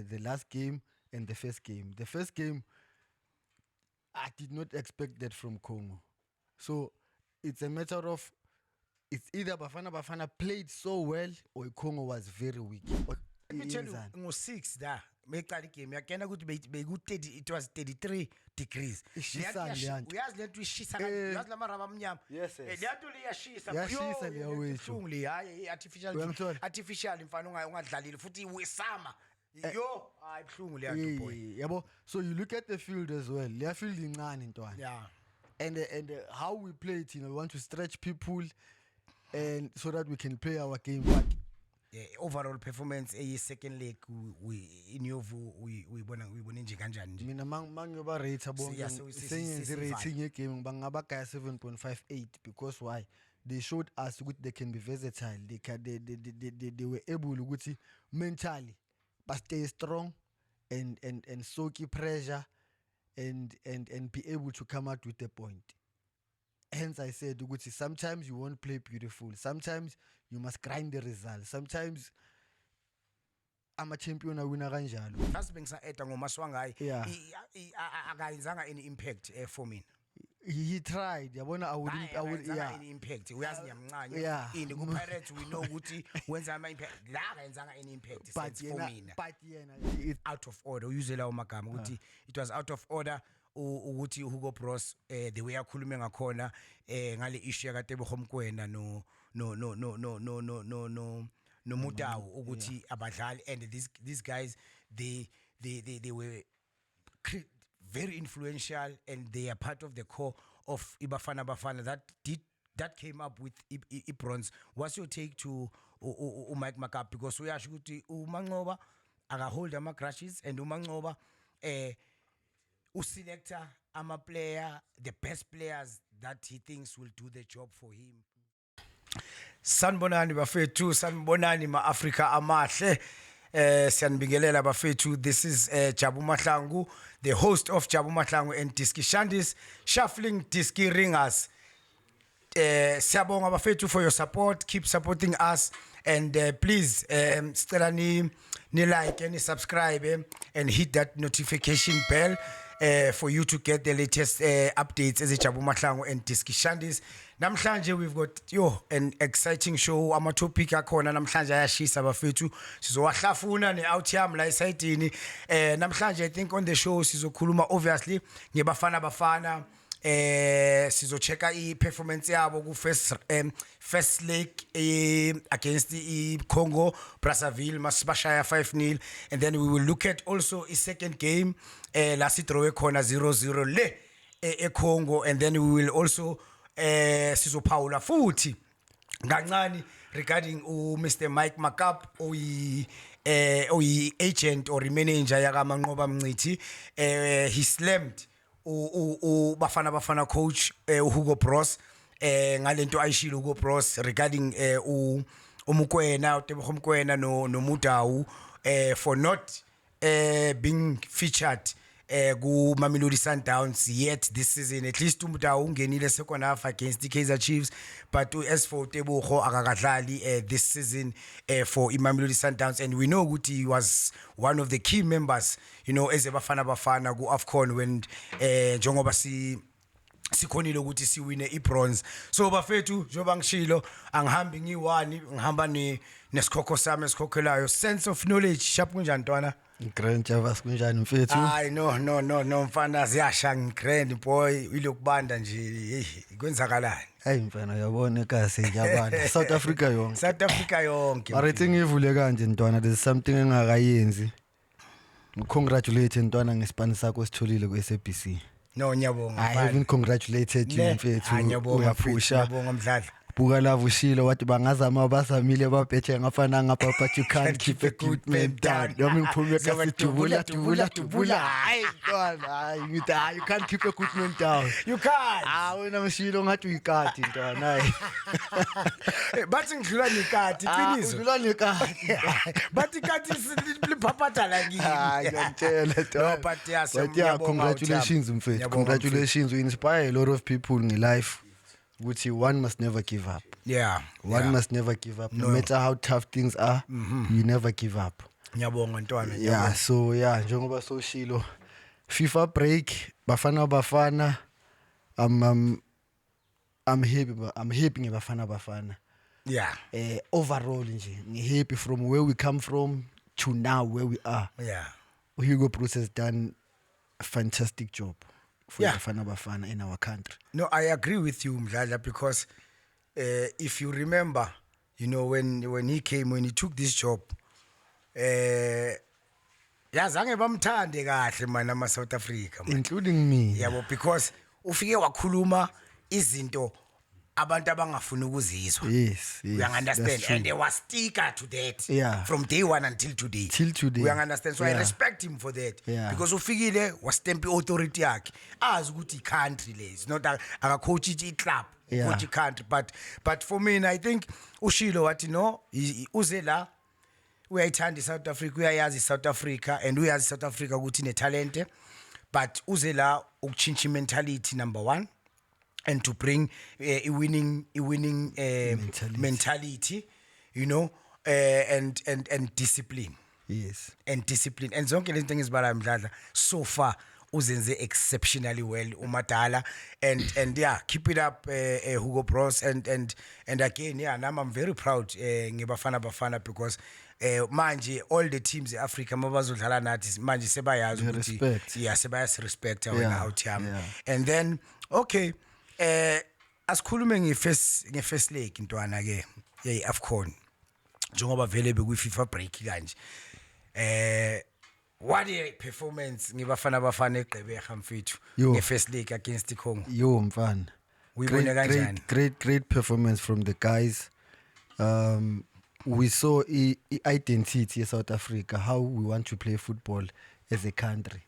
the last game and the first game. The first game, I did not expect that from Congo. So it's a matter of it's either Bafana played so well or Congo was very weak. Let me tell you, ngo 6 da meqala game yakena ukuthi beku30 it was 33 degrees. Uyazi lento ishisa uyazi lama raba amnyama. Lento liyashisa. Yashisa liyawethu. Hayi artificial mfana ungadlalile futhi wesama. Yo ayibhlungu leyanto boy. Yabo, so you look at the field as well. Leya field incane ntwana. Yeah. And how we play it, we want to stretch people and so that we can play our game back. Yeah, overall performance second leg we in your view we nje kanjani. Mina mangoba rate bonke senze rating ye-game bangaba kaya 7.58 because why? They showed us that they can be versatile. They were able ukuthi mentally but stay strong and soak pressure and be able to come out with a point. Hence I said sometimes you won't play beautiful. Sometimes you must grind the result. Sometimes I'm a champion awina kanjalo. First bengisa eta ngomaswangayi akayenzanga any impact for me. He tried. Yabona I would any impact. Uyazi nyamncane. In ku Pirates we know ukuthi wenza ama impact. La akayenzanga any impact for me. But it's out of order. Usually amagama ukuthi it was out of order. Ukuthi Hugo Broos the way akhulume ngakhona ngale issue ka Tebogo Mokoena no Mutawu ukuthi abadlali and these guys they were very influential and they are part of the core of Bafana that came up with bronze. What's your take to Makaab, because we asho ukuthi Manqoba akahold ama crashes and Manqoba selector, I'm a player, the best players that he thinks will do the job for him. Sanbonani bafethu, sanbonani ma Africa amahle. Siyanibingelela bafethu. This is Jabu Mahlangu, the host of Jabu Mahlangu and DISKISHANDIS, shuffling DISKI RINGAS. Siyabonga bafethu for your support. Keep supporting us and please stela ni like and subscribe and hit that notification bell. For you to get the latest updates as a Jabu Mahlangu and DISKISHANDIS. Namhlanje we've got an exciting show. Ama topic akhona namhlanje ayashisa bafethu. Sizowahlafuna ne out yam la esayidini. Namhlanje I think on the show sizokhuluma obviously ngeBafana. Sizochecka i-performance yabo ku first leg against the Congo Brazzaville masibashaya 5-0, and then we will look at also a second game la sitrowe khona 0-0 le Congo, and then we will also sizophawula futhi kancane regarding Mr. Makaab oyi agent or manager yaka Manqoba Mncithi. He slammed Bafana coach Hugo Broos ngalento ayishilo Hugo Broos regarding Mokoena Tebogo Mokoena no Mutawu for not being featured ku Mamelodi Downs yet this season. At least Mutawu ungenile second half against the Kaizer Chiefs, but as for Tebogo akakadlali this season for Mamelodi Downs, and we know ukuthi he was one of the key members, as a Bafana ku AFCON when njengoba sikhonile ukuthi siwine ibronze. So bafethu njoba ngishilo angihambi ngiwani ngihamba nesikhokho sami esikhokhelayo. Sense of knowledge sharp kunjani ntwana? Grand Javas kunjani mfethu? Hayi no mfana ziyasha ngigrand boy ilokubanda nje kwenzakalani? Hayi mfana uyabona ekase ngiyabana South Africa yonke. Mara ithi ngivule kanje ntwana, there's something engakayenzi. Congratulate ntwana ngesipani sakho sitholile ku SABC. No nyabonga. I haven't congratulated you mfethu. Uyapusha. Nyabonga mdlali. Buka la vushilo wathi bangazama bazamile babhethe ngafana ngapha, but you can't keep a good man down. Noma ngiphume kasi dubula. Hayi ntwana, hayi ngithi hayi you can't keep a good man down. You can't. Wena mshilo ngathi uyikati ntwana hayi. Bathi ngidlula nekati qiniso. Udlula nekati. Bathi ikati liphaphatha la kimi. Ngiyantshela ntwana. No but yeah, congratulations mfethu. Congratulations, you inspire a lot of people in life. Which one must never give up. Yeah. One must never give up. No matter how tough things are, you never give up. Ngiyabonga ntwana. Yeah, so yeah, njengoba soshilo FIFA break Bafana I'm happy ngeBafana. Yeah. Overall nje happy from where we come from to now where we are. Yeah. Hugo Broos has done a fantastic job for Yeah. Bafana in our country. No, I agree with you, Mdlala, because if you remember, you know, when he took this job, yazange bamthande kahle mana ama South Africa, man. Including me. Yabo, because ufike wakhuluma izinto abantu abangafuni ukuzizwa. Yes, We understand, and they were sticker to that. Yeah. From day one until today. Till today. We understand, so I Yeah. respect him for that. Yeah. Because ufikile was tempe authority yakhe. As ukuthi country le, it's not a coach club. Yeah. Coach country, but for me, I think ushilo wathi no, uze la uyayithanda South Africa, uyayazi South Africa, and uyazi South Africa ukuthi ne talent, but uze la ukuchincha mentality number 1. And to bring a winning mentality, you know, and discipline. Yes. And discipline. And zonke lezi things bara Mdladla so far uzenze exceptionally well umadala, and yeah, keep it up, Hugo Broos, and again, yeah, now I'm very proud ngeBafana because manje all the teams in Africa mabazodlala nathi manje sebayazi ukuthi yeah, sebayasi respect wena out yami. And then okay, asikhulume nge-first leg intwana ke AFCON njengoba vele bekwi-FIFA break kanje. What a performance ngeBafana eGqeberha mfethu nge-first leg against Congo. Yo mfana. Uyibone kanjani? Great performance from the guys. We saw identity in South Africa, how we want to play football as a country.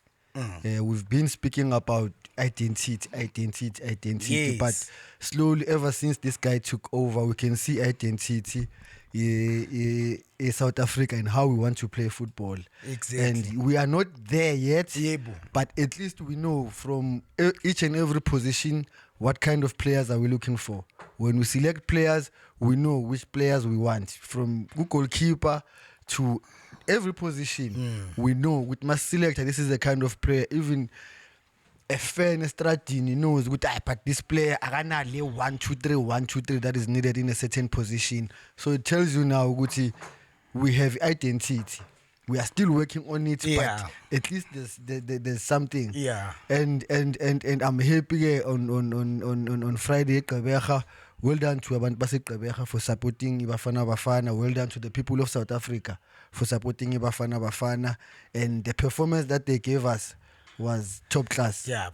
We've been speaking about identity, yes. but slowly, ever since this guy took over, we can see identity in South Africa and how we want to play football. Exactly. And we are not there yet, Yebo. but at least we know from each and every position what kind of players are we looking for. When we select players, we know which players we want. From goalkeeper to every position, we know we must select this is the kind of player. Even a fan Stratini knows good, but this player aganale 1 2 3 1 2 3 that is needed in a certain position. So it tells you now, Guti, we have identity. We are still working on it, yeah. but at least there's something. Yeah. And I'm happy on Friday, Gqeberha. Well done to Abantu Gqeberha for supporting Bafana. Well done to the people of South Africa for supporting Bafana. And the performance that they gave us was top class. Yeah,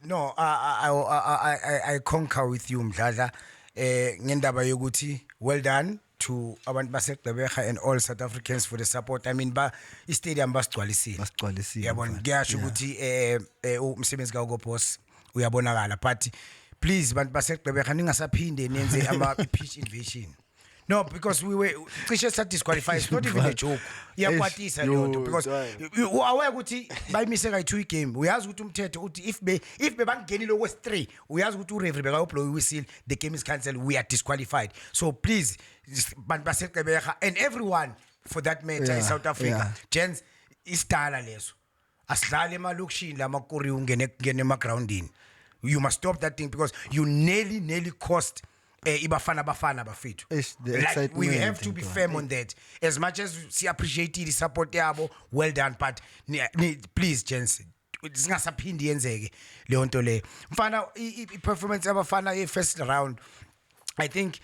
no, I concur with you, Mdladla. Ngendaba yokuthi, well done to Abantu Gqeberha and all South Africans for the support. I mean, stadium basigcwalisile. Yabona, ngiyasho ukuthi umsebenzi kaHugo Broos uyabonakala, but please Abantu Gqeberha ningasaphinde nenze ama pitch invasion. No, because we were disqualified. It's not even a joke. Iyakwatisa leyo because aware ukuthi bayimise kayi-2 game. Uyazi ukuthi umthetho uthi if bebangenile kwesi-3, uyazi ukuthi ureferee bekayoblow whistle, the game is cancelled, we are disqualified. So please Abantu Gqeberha and everyone for that matter in South Africa, gents, isidala leso. Asidlale emalokishini lamakuri ungene emagroundini. You must stop that thing because you nearly cost Bafana bafethu. Like we have to be firm on that. As much as we appreciate the support yabo, well done, but please, gents, singasaphindi yenzeke leyo nto le. Mfana performance yabafana first round, I think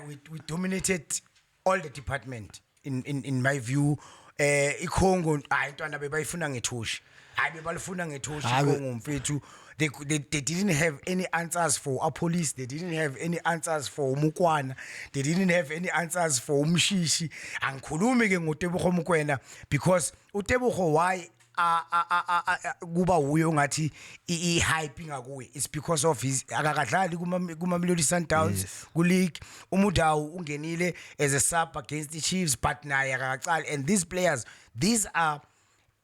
we dominated all the department in my view. Congo intwana bebayifuna ngethoshi. Bebalifuna ngethoshi Congo mfethu. They didn't have any answers for our police. They didn't have any answers for Mokoena. They didn't have any answers for Umshishi. And Kulume ke Tebogo Mokoena because Tebogo why kuba uyo ngathi hyping akuwe. It's because of his akakadlali kuma Mamelodi Sundowns ku league. Umudawu ungenile as a sub against the Chiefs, but naye akakacala. And these players, these are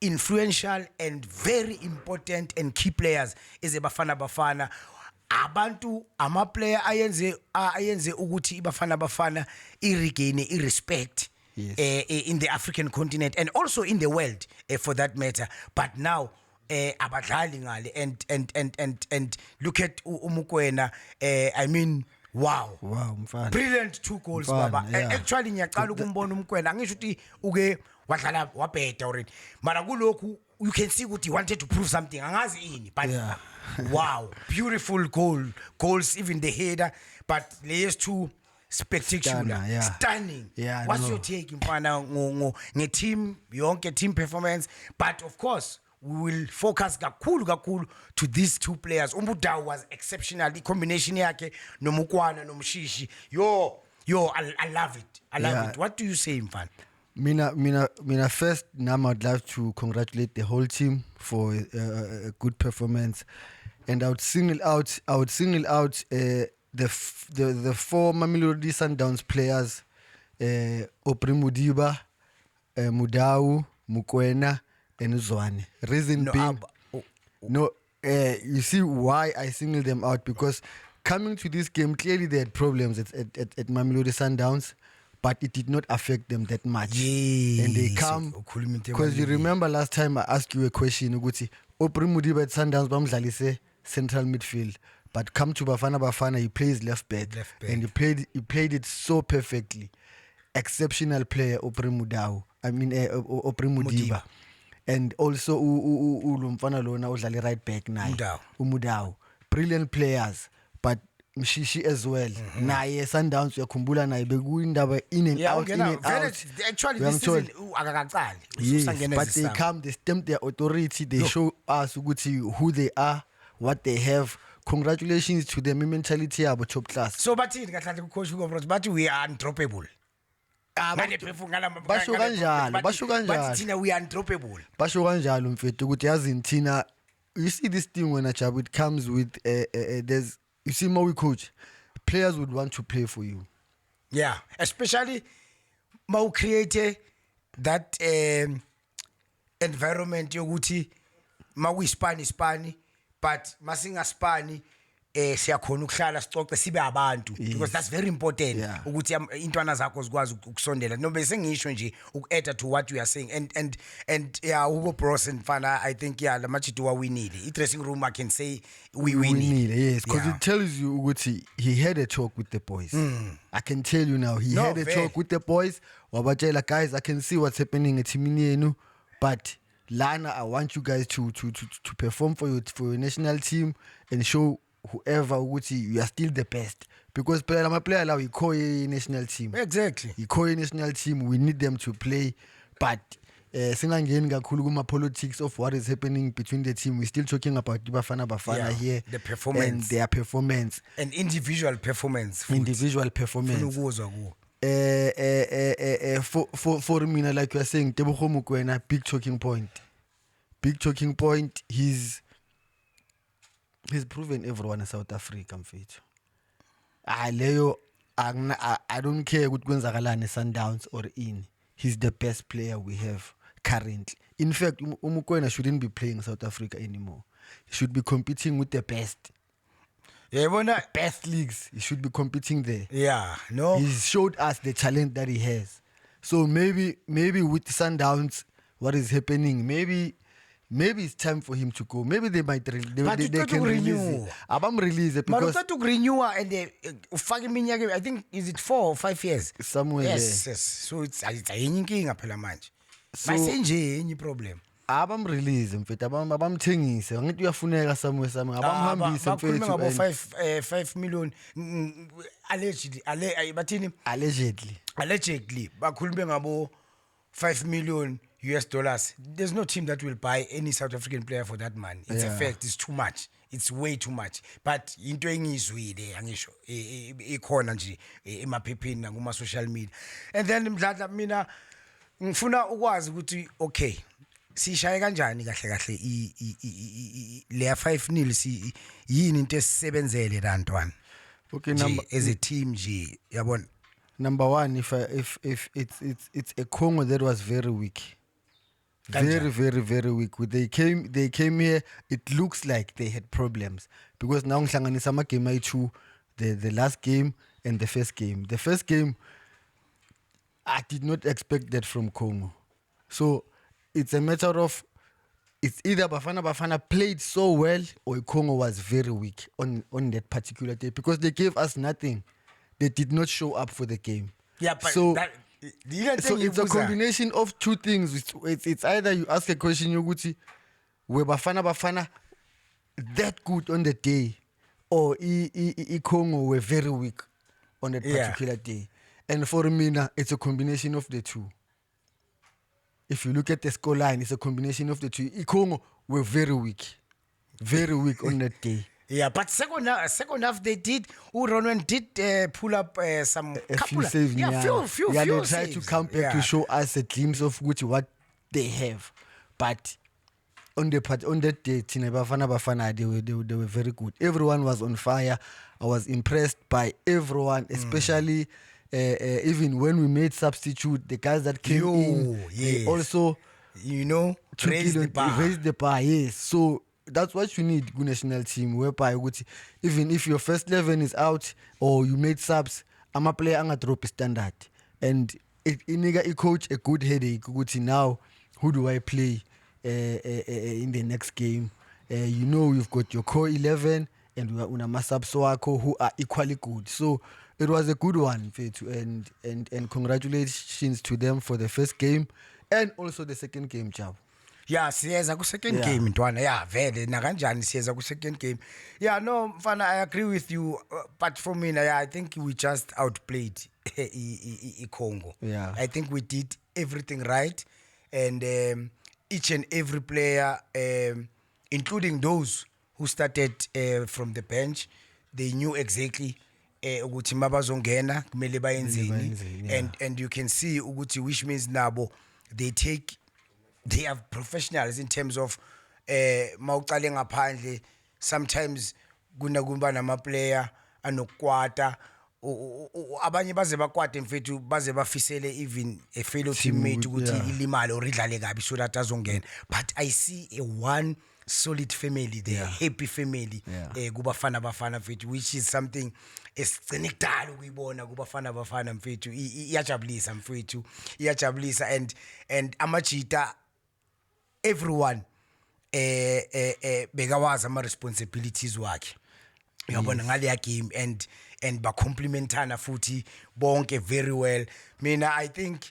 influential and very important and key players is Bafana. Abantu player ayenze ukuthi Bafana irregain irrespect in the African continent and also in the world for that matter. But now abadlali ngale and look at Mokoena. I mean, wow, mfana. Brilliant 2 goals, Mfana, baba. yeah. Actually ngiyaqala ukumbona Mokoena. Angisho ukuthi uke wadlala wabheda already. Mara kulokhu you can see ukuthi he wanted to prove something. Angazi ini, but wow, beautiful goals, even the header, but layers two spectacular, stunning. Yeah, what's your take mfana nge-team yonke team performance? But of course we will focus kakhulu to these two players. Umbudawu was exceptional. The combination yakhe noMokoena noMshishi, yo I love it. What do you say mfana? Mina first, now I'd love to congratulate the whole team for a good performance, and I would single out the 4 Mamelodi Sundowns players, Opri Mudiba, Mudawu, Mokoena, and Zwane. Reason being, you see why I singled them out, because coming to this game, clearly they had problems at Mamelodi Sundowns, but it did not affect them that much. And they come, because you remember last time I asked you a question, Opri Mudiba at Sundowns bamdlalise central midfield, but come to Bafana, he plays left back. And he played it so perfectly. Exceptional player, Opri Mudiba. And also Ulumfana Lona udlale right back naye. Umudawu. Brilliant players, but Mshishi as well. Naye Sundowns uyakhumbula naye bekuyindaba in and out. Actually this season akakaqali. Yes, but they come, they stamp their authority, they show us who they are, what they have. Congratulations to them, mentality about top class. So bathini kahle coach Hugo Broos, but we are undroppable. Basho kanjalo we are undroppable. Basho kanjalo mfethu ukuthi yazini thina, you see this thing when it comes with there's, you see, Maui coach, players would want to play for you. Yeah, especially Mau create that environment yokuthi Maui Spani, but masinga Spani siyakhona ukuhlala sicoce sibe abantu, because that's very important ukuthi intwana zakho zikwazi ukusondela. No bese ngisho nje uku-add to what you are saying, and yeah, Hugo Broos and Fana, I think la machito wa winile. I dressing room I can say we winile. Yes, because it tells you ukuthi he had a talk with the boys. I can tell you now, he had a talk with the boys. Wabatshela, guys, I can see what's happening at Timinienu, but Lana, I want you guys to perform for your national team and show whoever you are still the best, because player we call a national team. Exactly, we call a national team. We need them to play, but singangeni kakhulu kuma politics of what is happening between the team. We're still talking about Bafana here, the performance and their performance and individual performance. For me, like you are saying, Tebogo Mokoena, big talking point. He's proven everyone in South Africa, mfethu. I don't care what kwenzakalani Sundowns or in. He's the best player we have currently. In fact, Mokoena shouldn't be playing South Africa anymore. He should be competing with the best. Best leagues. He should be competing there. Yeah, no. He's showed us the talent that he has. So maybe with Sundowns, what is happening? Maybe it's time for him to go. Maybe they might they can release it. Abam release it because to renew and I think is it 4 or 5 years somewhere yes, there. Yes. So it's inkinga phela manje. Masenje any problem. Abam release mfethu abam thengise. Angithi uyafuneka somewhere abam hambise mfethu. About 5 million allegedly bakhulume ngabo 5 million US dollars. There's no team that will buy any South African player for that money. It's a fact. It's too much. It's way too much. But into engizwile angisho ikhona nje emaphepheni nakuma social media. And then mdladla mina ngifuna ukwazi ukuthi okay, sishaye kanjani kahle le 5-0 yini into esisebenzele lantwana. Okay, as a team nje yabona. Number one, if it's a Congo that was very weak. Very weak. They came here, it looks like they had problems. Because now ngihlanganisa ama game the last game and the first game. The first game, I did not expect that from Congo. So it's a matter of it's either Bafana played so well or Congo was very weak on that particular day because they gave us nothing. They did not show up for the game. Yeah, but so so it's a combination of two things. It's either you ask a question, Yoguti, were Bafana that good on the day, or Congo were very weak on that particular day. And for me, it's a combination of the two. If you look at the score line, it's a combination of the two. Congo were very weak on that day. Yeah, but second half they did. Ronwen did pull up some a few saves. Few they tried saves. to come back to show us a glimpse of what they have. But on that day, Bafana, they were very good. Everyone was on fire. I was impressed by everyone, especially even when we made substitute, the guys that came in, they also raised the bar. Yes, so that's what you need, good national team, whereby even if your first 11 is out or you made subs, I'm a player and drop a standard. And it coach a good headache. Now, who do I play in the next game? You've got your core 11 and we have una subs who are equally good. So it was a good one, and congratulations to them for the first game and also the second game, Chab. Yeah, siyeza ku second game ntwana. Yeah, vele na kanjani siyeza ku second game. Yeah, no, Mfana, I agree with you, but for me, I think we just outplayed Congo. Yeah. I think we did everything right, and each and every player, including those who started from the bench, they knew exactly ukuthi mabazongena kumele bayenzeni, and you can see ukuthi, which means nabo they are professionals in terms of mawuqale ngaphandle. Sometimes kuba nama player anokwata abanye baze bakwate mfethu baze bafisele even a fellow teammate ukuthi ilimale or idlale kabi so that azongena. But I see a one solid family there, happy family kubafana mfethu, which is something esigcinekudala ukuyibona kubafana mfethu. Iyajabulisa mfethu, iyajabulisa, and amajita everyone bekawazi ama responsibilities wakhe, uyabona ngale game, and ba complementana futhi bonke very well. Mina I think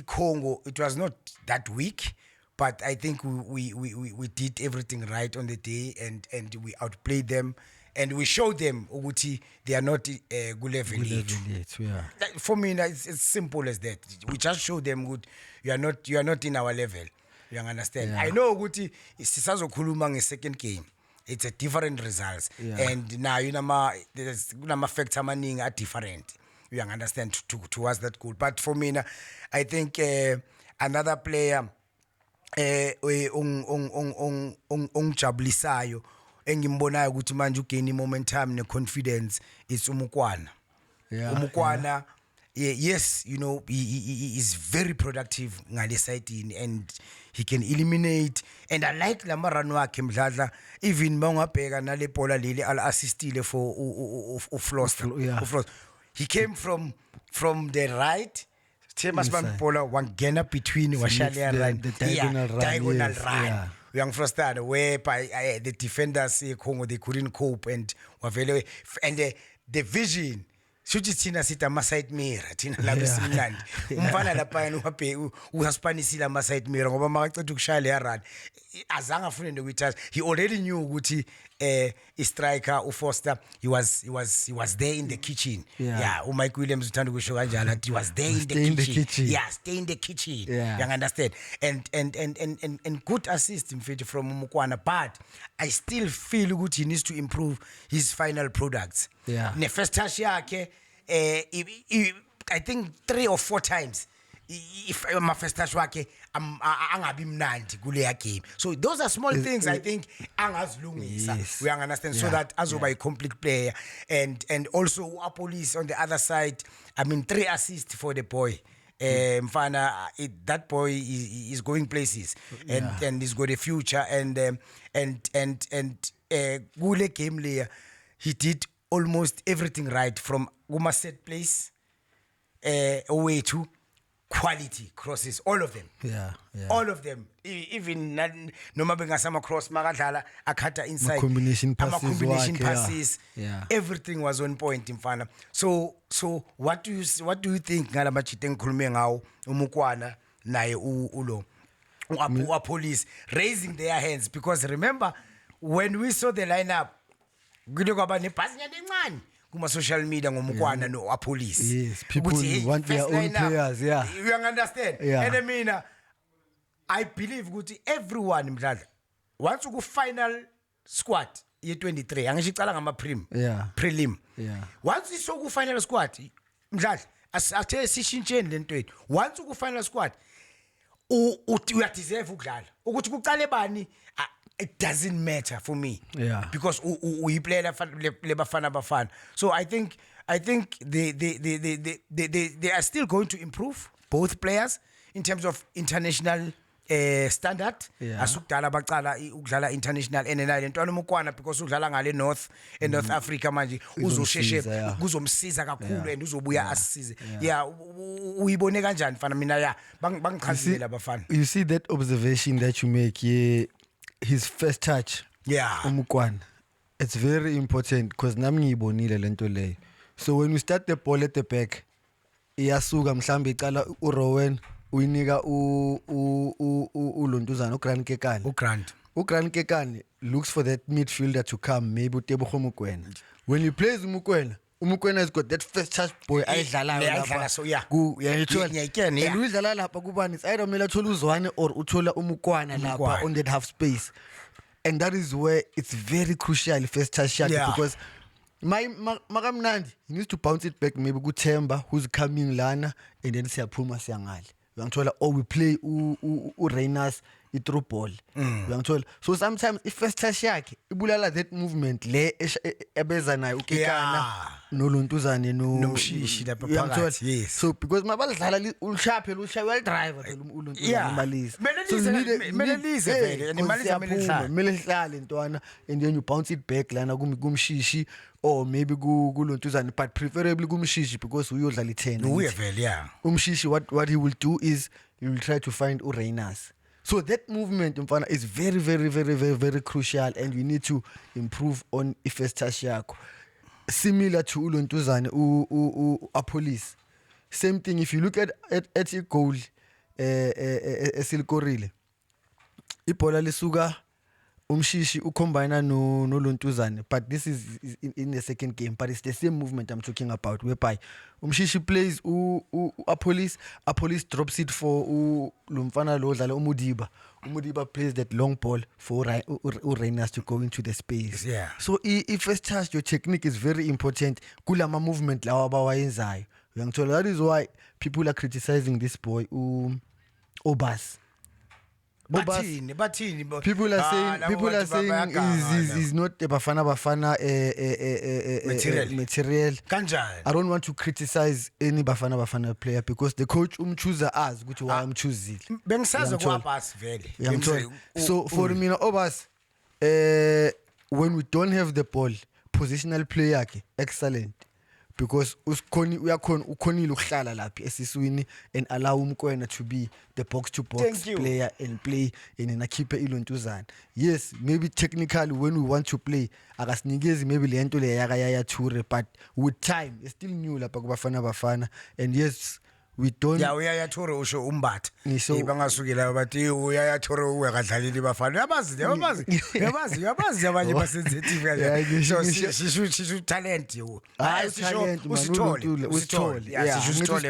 Congo, it was not that weak, but I think we did everything right on the day, and we outplayed them, and we showed them ukuthi they are not good level. For me, it's as simple as that. We just show them good. You are not in our level. You understand? I know ukuthi sisazokhuluma nge-second game. It's a different results, and now there's kunama facts amaningi are different. You understand towards that goal. But for me, I think another player ongijabulisayo engimbonayo ukuthi manje ugain momentum ne confidence is Mokoena. Mokoena, yes, he is very productive ngale side, and he can eliminate, and I like lamarano wakhe mdladla, even mawungabheka nale bhola leli al-assistile for uFloster. He came from the right, Temasman Pola wangena between the diagonal run. Young Frostad, whereby the defenders Congo, they couldn't cope, and the vision. Shuthi thina sita ama-side mirror thina la besimnandi umfana lapha yena uhaspanisile ama-side mirror ngoba makaceda ukushaya leya run azange afune nokuyithatha. He already knew ukuthi i-striker uFoster he was there in the kitchen. uMike Williams uthanda ukusho kanjalo that he was there in the kitchen. Stay in the kitchen. You understand? And good assist from Mokoena, but I still feel ukuthi he needs to improve his final products. Ne first touch yakhe I think 3 or 4 times if my first touch wakhe angabi mnandi kuleya game. So those are small things I think angazilungisa. We understand so that azoba a complete player, and also Police on the other side. I mean 3 assists for the boy. Mfana, that boy is going places, and he's got a future, and gule game layer he did almost everything right, from Uma set place owethu quality crosses, all of them. Yeah. All of them, even noma bengasama cross makadlala akhatha inside combination combination passes passes, yeah. everything was on point mfana. So what do you think ngala majita engikhulume ngawo uMokoena naye ulo police raising their hands? Because remember when we saw the lineup kude kwaba nebhasinyana encane kuma social media ngoMokoena no police. Yes, people want their own players, yeah. You understand? Yeah. And I believe ukuthi everyone mdlala once uku final squad ye 23 angisho icala ngama prelim. Yeah. Once isoku final squad mdlala asathe sishintsheni lento yethu. Once uku final squad uya deserve ukudlala. Ukuthi kuqale bani it doesn't matter for me. Yeah. Because we play le Bafana. So I think they are still going to improve, both players, in terms of international standard. Yeah. Asukudala baqala ukudlala international and ntwana uMokoena because udlala ngale North North Africa manje uzosheshe kuzomsiza kakhulu and uzobuya asisize. Yeah, uyibone kanjani mfana mina ya bangichazile Bafana. You see that observation that you make, yeah, his first touch, uMokoena, it's very important because nami ngiyibonile lento leyo. So when we start the ball at the back, iyasuka mhlambe icala uRowan uyinika uLontuzana uGrant Kekane looks for that midfielder to come, maybe Tebogo Mokoena. When he plays uMokoena has got that first touch boy ayidlalayo lapha. So yeah. And uyidlala lapha kubani, it's either mele athola uZwane or uthola uMokoena lapha on that half space. And that is where it's very crucial first touch shot, because Makamnandi, he needs to bounce it back maybe kuThemba who's coming lana, and then siyaphuma siyangale. Uyangithola, or we play uReiners through ball. Uyangithola. So sometimes if first touch yakhe ibulala that movement le ebeza nayo uKekana noLontuzane nomshishi lapha phakathi. Yes. So because mabadlala ushaphe well driver uLontuzane balisa. So melelise vele and imalisa melihlale ntwana, and then you bounce it back lana kumshishi or maybe kuLontuzane, but preferably kumshishi because uyodlala i10. Uye vele, yeah. Umshishi what he will do is he will try to find uReiners. So that movement mfana is very, very, very, very, very crucial, and we need to improve on ifirst touch yakho. Similar to uLontuzane a police. Same thing if you look at a goal esilikorile. Ibhola lisuka umshishi ucombine noLontuzane, but this is in the second game, but it's the same movement I'm talking about, whereby umshishi plays a police drops it for lumfana lo dlala umudiba plays that long ball for Reiners to go into the space. Yeah. So if first touch, your technique is very important kulama movement lawa abawayenzayo. That is why people are criticizing this boy Obas. People are saying he's not a Bafana material. I don't want to criticize any Bafana player because the coach chooser us which why I'm choosing. So for me Obas, when we don't have the ball, positional player excellent. Because ukonile ukuhlala lapha esiswini and allow uMokoena to be the box to box player and play and akhiphe iLontuzane. Yes, maybe technically when we want to play akasinikezi maybe le nto le yaya Ture, but with time it's still new lapha kuBafana, and yes we don't uyaya Ture usho umbatha bangasukela bathi uyaya Ture uyakadlaleli Bafana yabazi abanye basensitive kanje shisho talent yo usithole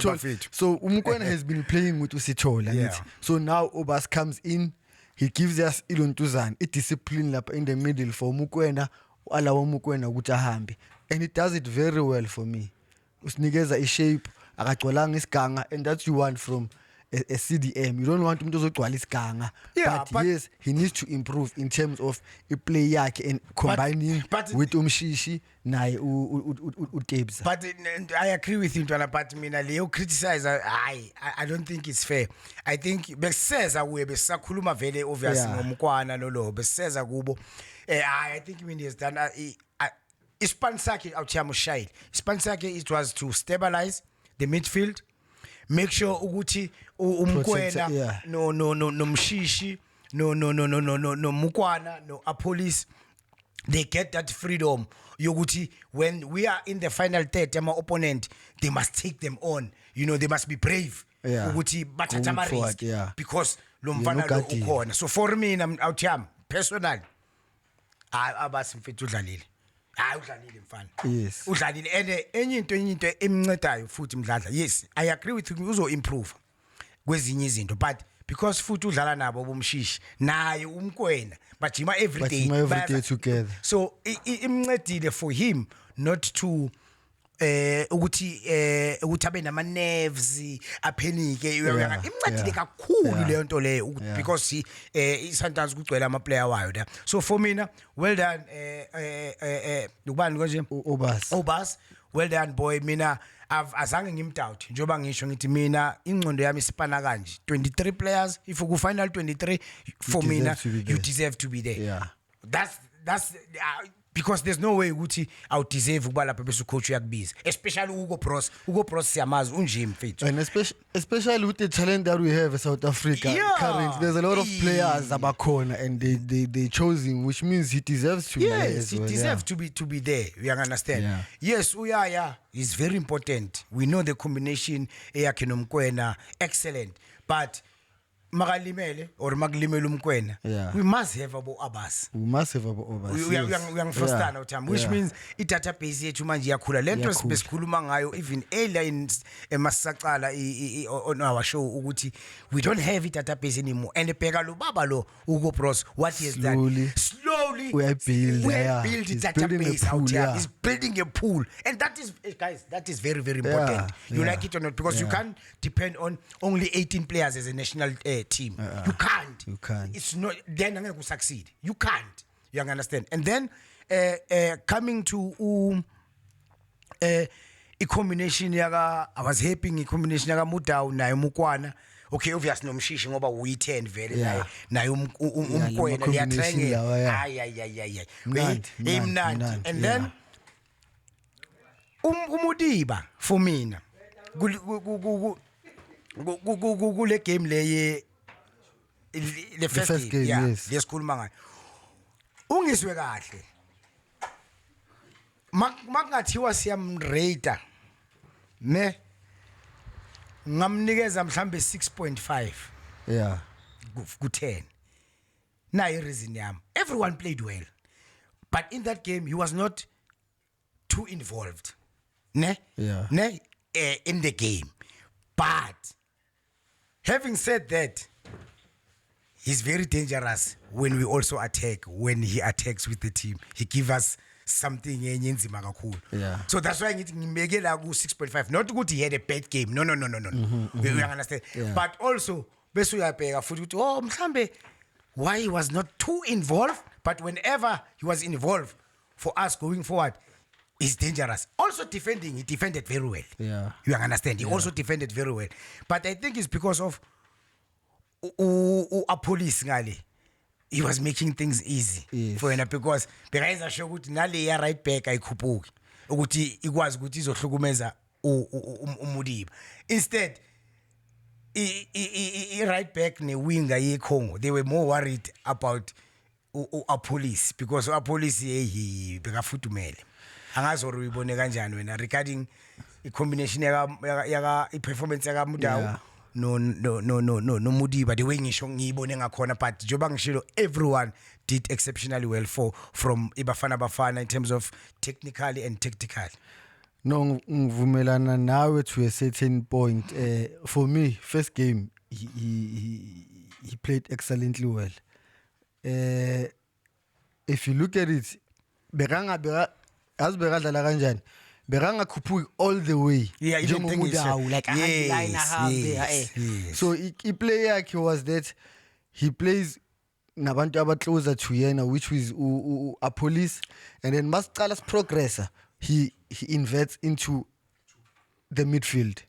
bafethu. So uMokoena has been playing with usithole, so now Obas comes in, he gives us iLontuzane discipline lapha in the middle for Mokoena, allow Mokoena ukuthi ahambe, and he does it very well for me. Usinikeza ishape akagcwalanga isiganga, and that you want from a CDM. You don't want him to ozogcwala isiganga, but yes, he needs to improve in terms of a play yakhe and combining with umshishi naye uKebza. But I agree with you, but mina leyo criticize I don't think it's fair. I think beseza kuye besakhuluma vele obviously ngoMokoena lo beseza kubo. I think when he has done ispan sakhe awuthiyama ushayile. Ispan sakhe it was to stabilize the midfield. Make sure ukuthi Mokoena yeah. no Mshishi no Mokoena no Apolis, they get that freedom yokuthi when we are in the final third my opponent, they must take them on, you know, they must be brave ukuthi bathatha ama risk because lo mfana lo ukhona. So for me I'm out here personally abasi mfethu udlalile udlalile mfana udlalile and enye into emncedayo futhi mdladla. Yes, I agree with you, uzo improve kwezinye izinto, but because futhi udlala nabo bomshishi naye Mokoena bajima every day together, so imncedile for him not to ukuthi abe nama nerves aphenike. Imncedile kakhulu leyo nto leyo because sometimes kugcwele ama player wayo there. So for mina, well done ubani konje Obas, well done boy. Mina azange ngimdoubt njoba ngisho ngithi mina ingcondo yami isipana kanje 23 players, if you go final 23 for mina you deserve to be there. That's because there's no way ukuthi I would deserve ukuba lapha bese coach yakubiza, especially Hugo Broos siyamazi unje mfethu, and especially with the talent that we have in South Africa currently. There's a lot of players abakhona and they chose him, which means he deserves to be there as well. He deserves to be there. You understand? Yes, is very important. We know the combination eyakhe noMokoena excellent, but makalimele or makulimele Mokoena, we must have abo Abas. We must have abo Abas. We are first time, which means i-database yethu manje yakhula. Lento besikhuluma ngayo even earlier in emasacala on our show ukuthi we don't have i-database anymore. And bheka lo baba lo Hugo Broos, what he has done slowly we are building database out here. He's building a pool, and that is, guys, that is very important. You like it or not, because you can't depend on only 18 players as a national team. You can't. It's not. Then I'm going to succeed. You can't. You understand? And then coming to a combination yaga, I was hoping a combination yaga Mudau na Mokoena. Okay, obviously no Mshishi ngoba uyi10 vele naye Mokoena liyatrenge imnandi. And then Umudiba for mina kule game le the first game, yes, lesikhuluma ngayo ungiswe kahle makungathiwa siyamrate ne ngamnikeza mhlambe 6.5 ku10. Nayi reason yami, everyone played well, but in that game he was not too involved in the game. But having said that, he's very dangerous when we also attack. When he attacks with the team, he gives us something enzima kakhulu. So that's why ngimekela ku 6.5. Not good he had a bad game. No. We understand. But also bese uyabheka futhi ukuthi mhlambe why he was not too involved, but whenever he was involved for us going forward, he's dangerous. Also defending, he defended very well. You understand? He also defended very well. But I think it's because of a police ngale. He was making things easy for him, because bekayenza sure ukuthi nale ya right back ayikhuphuki ukuthi ikwazi ukuthi izohlukumeza uMudiba. Instead right back ne winger ye Congo, they were more worried about a police, because a police bekafuthumele. Angazi uyibone kanjani wena regarding a combination yaga performance yaga Mudau no Mudiba, the way ngisho ngiyibone ngakhona, but njoba ngishilo everyone did exceptionally well from Bafana in terms of technically and tactically. No, ngivumelana nawe to a certain point. For me, first game he played excellently well. If you look at it, as beradlala kanjani, beranga khuphuki all the way. Njengomudau like so I play yakhe was that he plays nabantu aba closer to yena, which was a police, and then masicala progressor, he inverts into the midfield.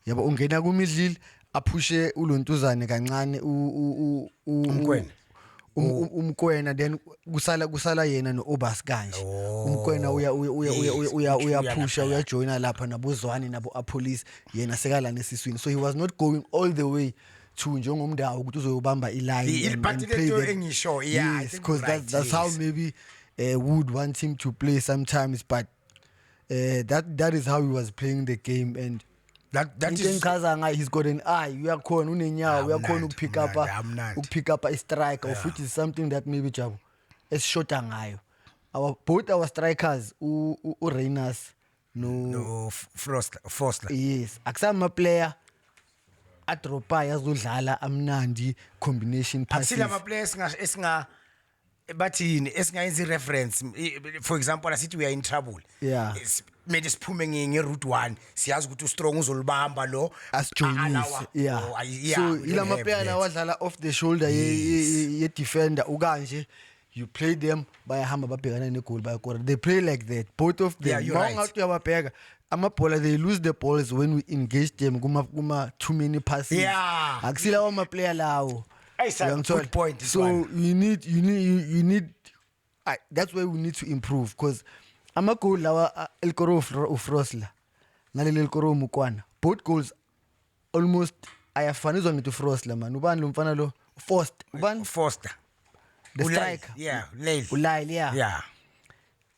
Yabo ungena ku midfield aphushe ulontuzane kancane Mokoena then kusala yena no Obas kanje. Mokoena uya pusha uya joina lapha nabo Zwane nabo police yena sekala nesiswini. So he was not going all the way to njengomndawo ukuthi uzoyobamba iline and play that. Yes, because that's how maybe would want him to play sometimes, but that is how he was playing the game. And that is Kazanga, he's got an eye. We are calling unenyawo, we are calling pick up a striker, which is something that maybe Jabu is short ngayo. Both our strikers, Reinas, no Frostler. Yes, akusama player atropa yazodlala amnandi combination passes. Akusila ama players esinga bathini esingayenza reference. For example, asithi we are in trouble. Yeah. Made siphume nge-route 1 siyazi ukuthi ustrong uzolibamba lo asjoinise. Yeah. So ilama player lawadlala off the shoulder ye defender ukanje. You play them bayahamba babhekana negoli bayakora. They play like that, both of them. Mawungathi amabhola, they lose the balls when we engage them kuma too many passes. Yeah. Akusila wama player lawo. Good point. So you need that's why we need to improve, because amagoli lawa El Koro uFrosla nalele El Koro Mokoena, both goals almost ayafanizwa ngithi uFrosla man. Ubani lo mfana lo Foster the striker. Yeah, Ulyle, yeah. Yeah.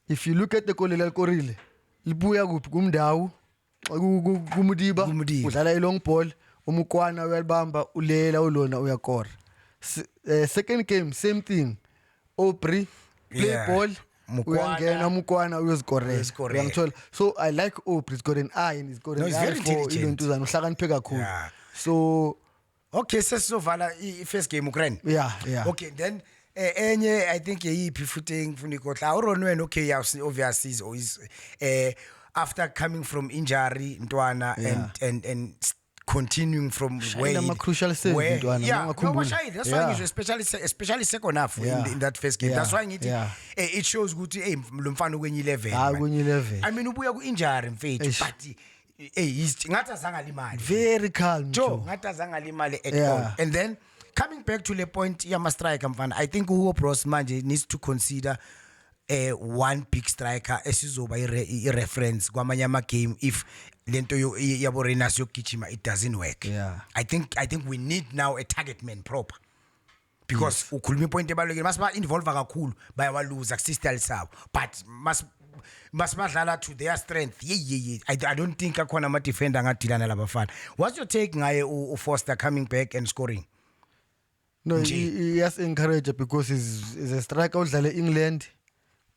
If you look at the goal El Korile libuya kuphi kumndawo kumudiba udlala i long ball, uMokoena uyalibamba ulela ulona uyakora. Second game same thing, Aubrey play ball uyangena Mokoena uyozikora. So I like Aubrey, he's got an eye and he's got an eye for into uhlakaniphe kakhulu. So okay, sesizovala i-first game Ukraine. Yeah. Okay, then enye I think yiphi futhi ngifuna ikotla uRonwen. Okay, obviously is after coming from injury Ntwana and continuing from where crucial save Ntwana. That's why especially second half in that first game. That's why it shows ukuthi lo mfana kwenye 11. I mean ubuya ku injury mfethu, but he's ngathi azangalimali. Very calm. Ngathi azangalimali at all. And then coming back to the point yama striker mfana, I think Hugo Broos manje needs to consider one big striker esizoba i-reference kwamanye ama game if lento yabo Reinas yokugijima it doesn't work. I think we need now a target man proper, because ukhuluma point ebalekile masiba involve kakhulu bayawaluza kusistyle sabo, but must badlala to their strength. I don't think akhona ama defender ngadilana labafana. What's your take ngaye uFoster coming back and scoring? No, he has encouraged because he's a striker udlala England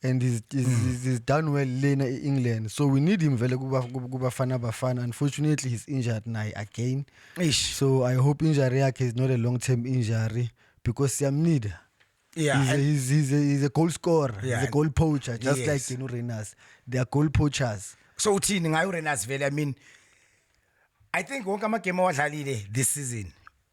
and he's done well lena England. So we need him vele Bafana. Unfortunately he's injured now again. So I hope injury yakhe is not a long-term injury, because siyamnida. He's a goal scorer. He's a goal poacher, just like Reinas. They are goal poachers. So uthini ngayo Reinas vele? I mean, I think wonke ama game awadlalile this season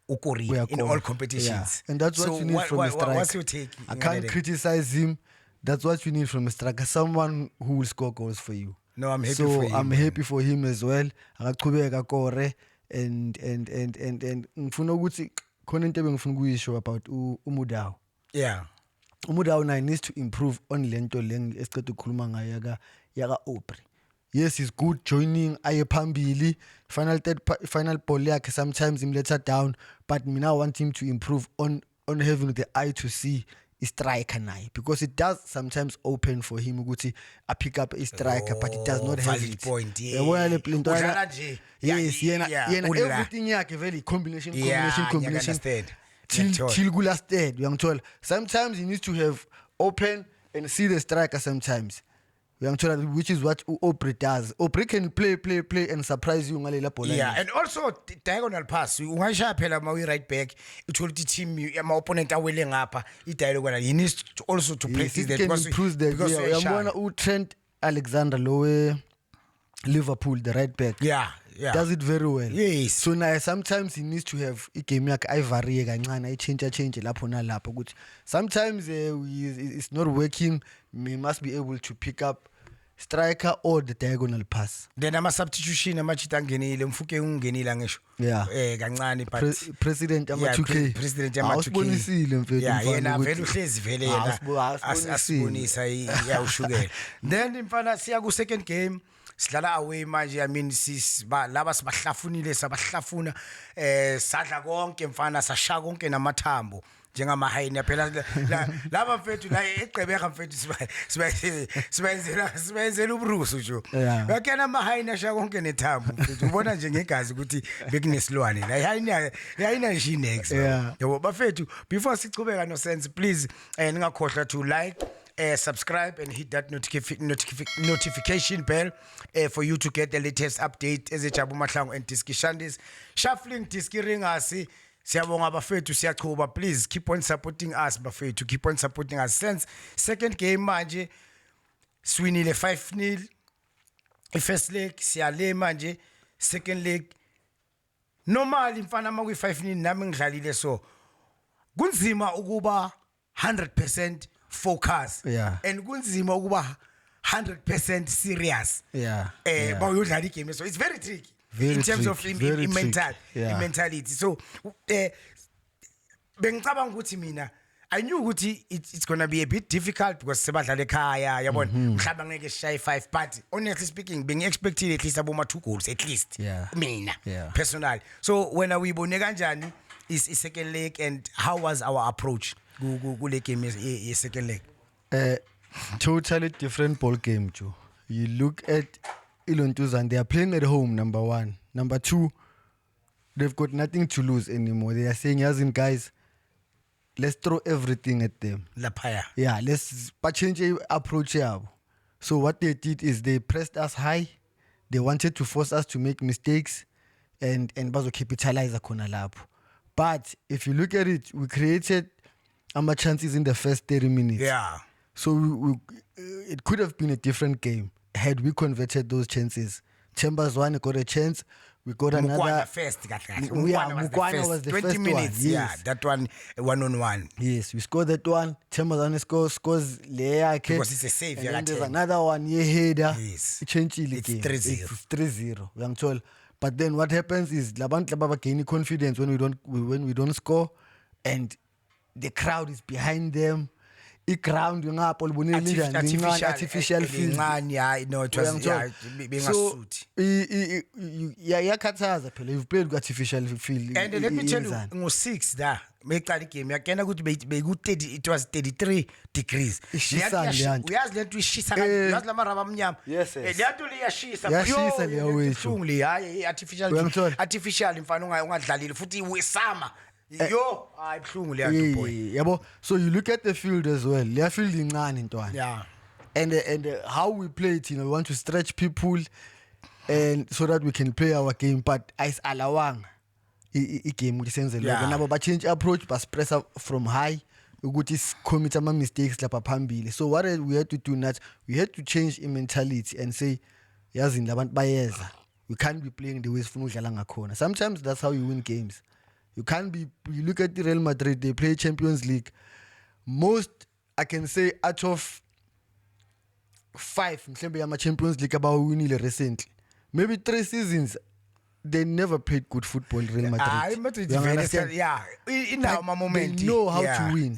in all competitions. And that's what you need from a striker. What's your take? I can't criticize him. That's what you need from a striker, someone who will score goals for you. No, I'm happy for him. So I'm happy for him as well. Akaqhubeka kore and ngifuna ukuthi khona into ebengifuna ukuyisho about uMudau. Yeah. Umudau now needs to improve on lento leng esicede ukukhuluma ngayo yaka Aubrey. Yes, he's good joining aye phambili final ball yakhe sometimes him let down, but me now want him to improve on having the eye to see a striker now, because it does sometimes open for him ukuthi a pick up a striker, but it does not have it. Point, yes, everything yakhe very combination till gulasted uyangithola. Sometimes he needs to have open and see the striker sometimes, which is what Aubrey does. Aubrey can play and surprise you ngalela ball. And also diagonal pass ungashaya phela ma right back uthola ukuthi team ama opponent awele ngapha i-diagonal. He needs to also to play this because uyambona uTrent Alexander lowe Liverpool, the right back. Does it very well. Yes. So now sometimes he needs to have a game yakhe ayivariye kancane ayichange lapho nalapho ukuthi sometimes it's not working. He must be able to pick up striker or the diagonal pass. Then ama substitution amachita angenile mfuke ungenile ngisho. Yeah. Kancane but President ama 2K. President ama 2K. Awusibonisile mfethu. Yeah, yena vele uhlezi vele yena. Asibonisa iyawushukela. Then mfana siya ku second game. Sidlala away manje I mean laba sibahlafunile sabahlafuna sadla konke mfana sashaya konke namathambo njengama hyena phela laba mfethu la eGqeberha mfethu sibayenzela ubruso nje yakena ama hyena shaya konke nethambo mfethu ubona nje ngegazi ukuthi bekunesilwane la hyena nje next yabo bafethu before sichubeka no sense please ningakhohlwa to like subscribe and hit that notification bell for you to get the latest update as Jabu Mahlangu and diskishandis shuffling diski ringasi siyabonga bafethu siyachuba please keep on supporting us bafethu keep on supporting us since second game manje swinile 5-0 first leg siyale manje second leg normally mfana makwi 5-0 nami ngidlalile so kunzima ukuba 100% focus and kunzima ukuba 100% serious bawuyodlala igame so it's very tricky in terms of mentality so bengicabanga ukuthi mina I knew ukuthi it's going to be a bit difficult because sebadlala ekhaya yabona mhlawumbe ngeke shy 5 but honestly speaking being expected at least aboma 2 goals at least mina personally so when we bone kanjani is second leg and how was our approach kule game is second leg totally different ball game Joe. You look at Ilontuzan, they are playing at home, number one. Number two, they've got nothing to lose anymore. They are saying, as in guys, let's throw everything at them. Yeah, let's change approach here. So what they did is they pressed us high. They wanted to force us to make mistakes and bazo capitalize on lap. But if you look at it, we created chances in the first 30 minutes. Yeah. So it could have been a different game had we converted those chances. Zwane got a chance. We got another. Mokoena was the 20 first minutes. One. Yes. Yeah, that one 1-on-1. Yes, we scored that one. Zwane scores Leake. Because it's a save. And then there's another one, header. Yes. It's 3-0. It's 3-0. I'm told. But then what happens is Lababa gaining confidence when we don't score, and the crowd is behind them. Ground artificial field. No, it was being a suit. You've played artificial field. And let me tell you, 6 there. Make that game. It was 33 degrees. Yes. Artificial so you look at the field as well. They are fielding yeah. And how we play it, we want to stretch people and so that we can play our game. But as alawang game which sends a lot. But change approach, but press up from high. We got to commit some mistakes like so what we had to do that we had to change in mentality and say, we can't be playing the way corner. Sometimes that's how you win games. You can't be. You look at the Real Madrid; they play Champions League. Most, I can say, out of 5, maybe Champions League about winning recently. Maybe 3 seasons, they never played good football. Real Madrid. In our moment, they know how to win.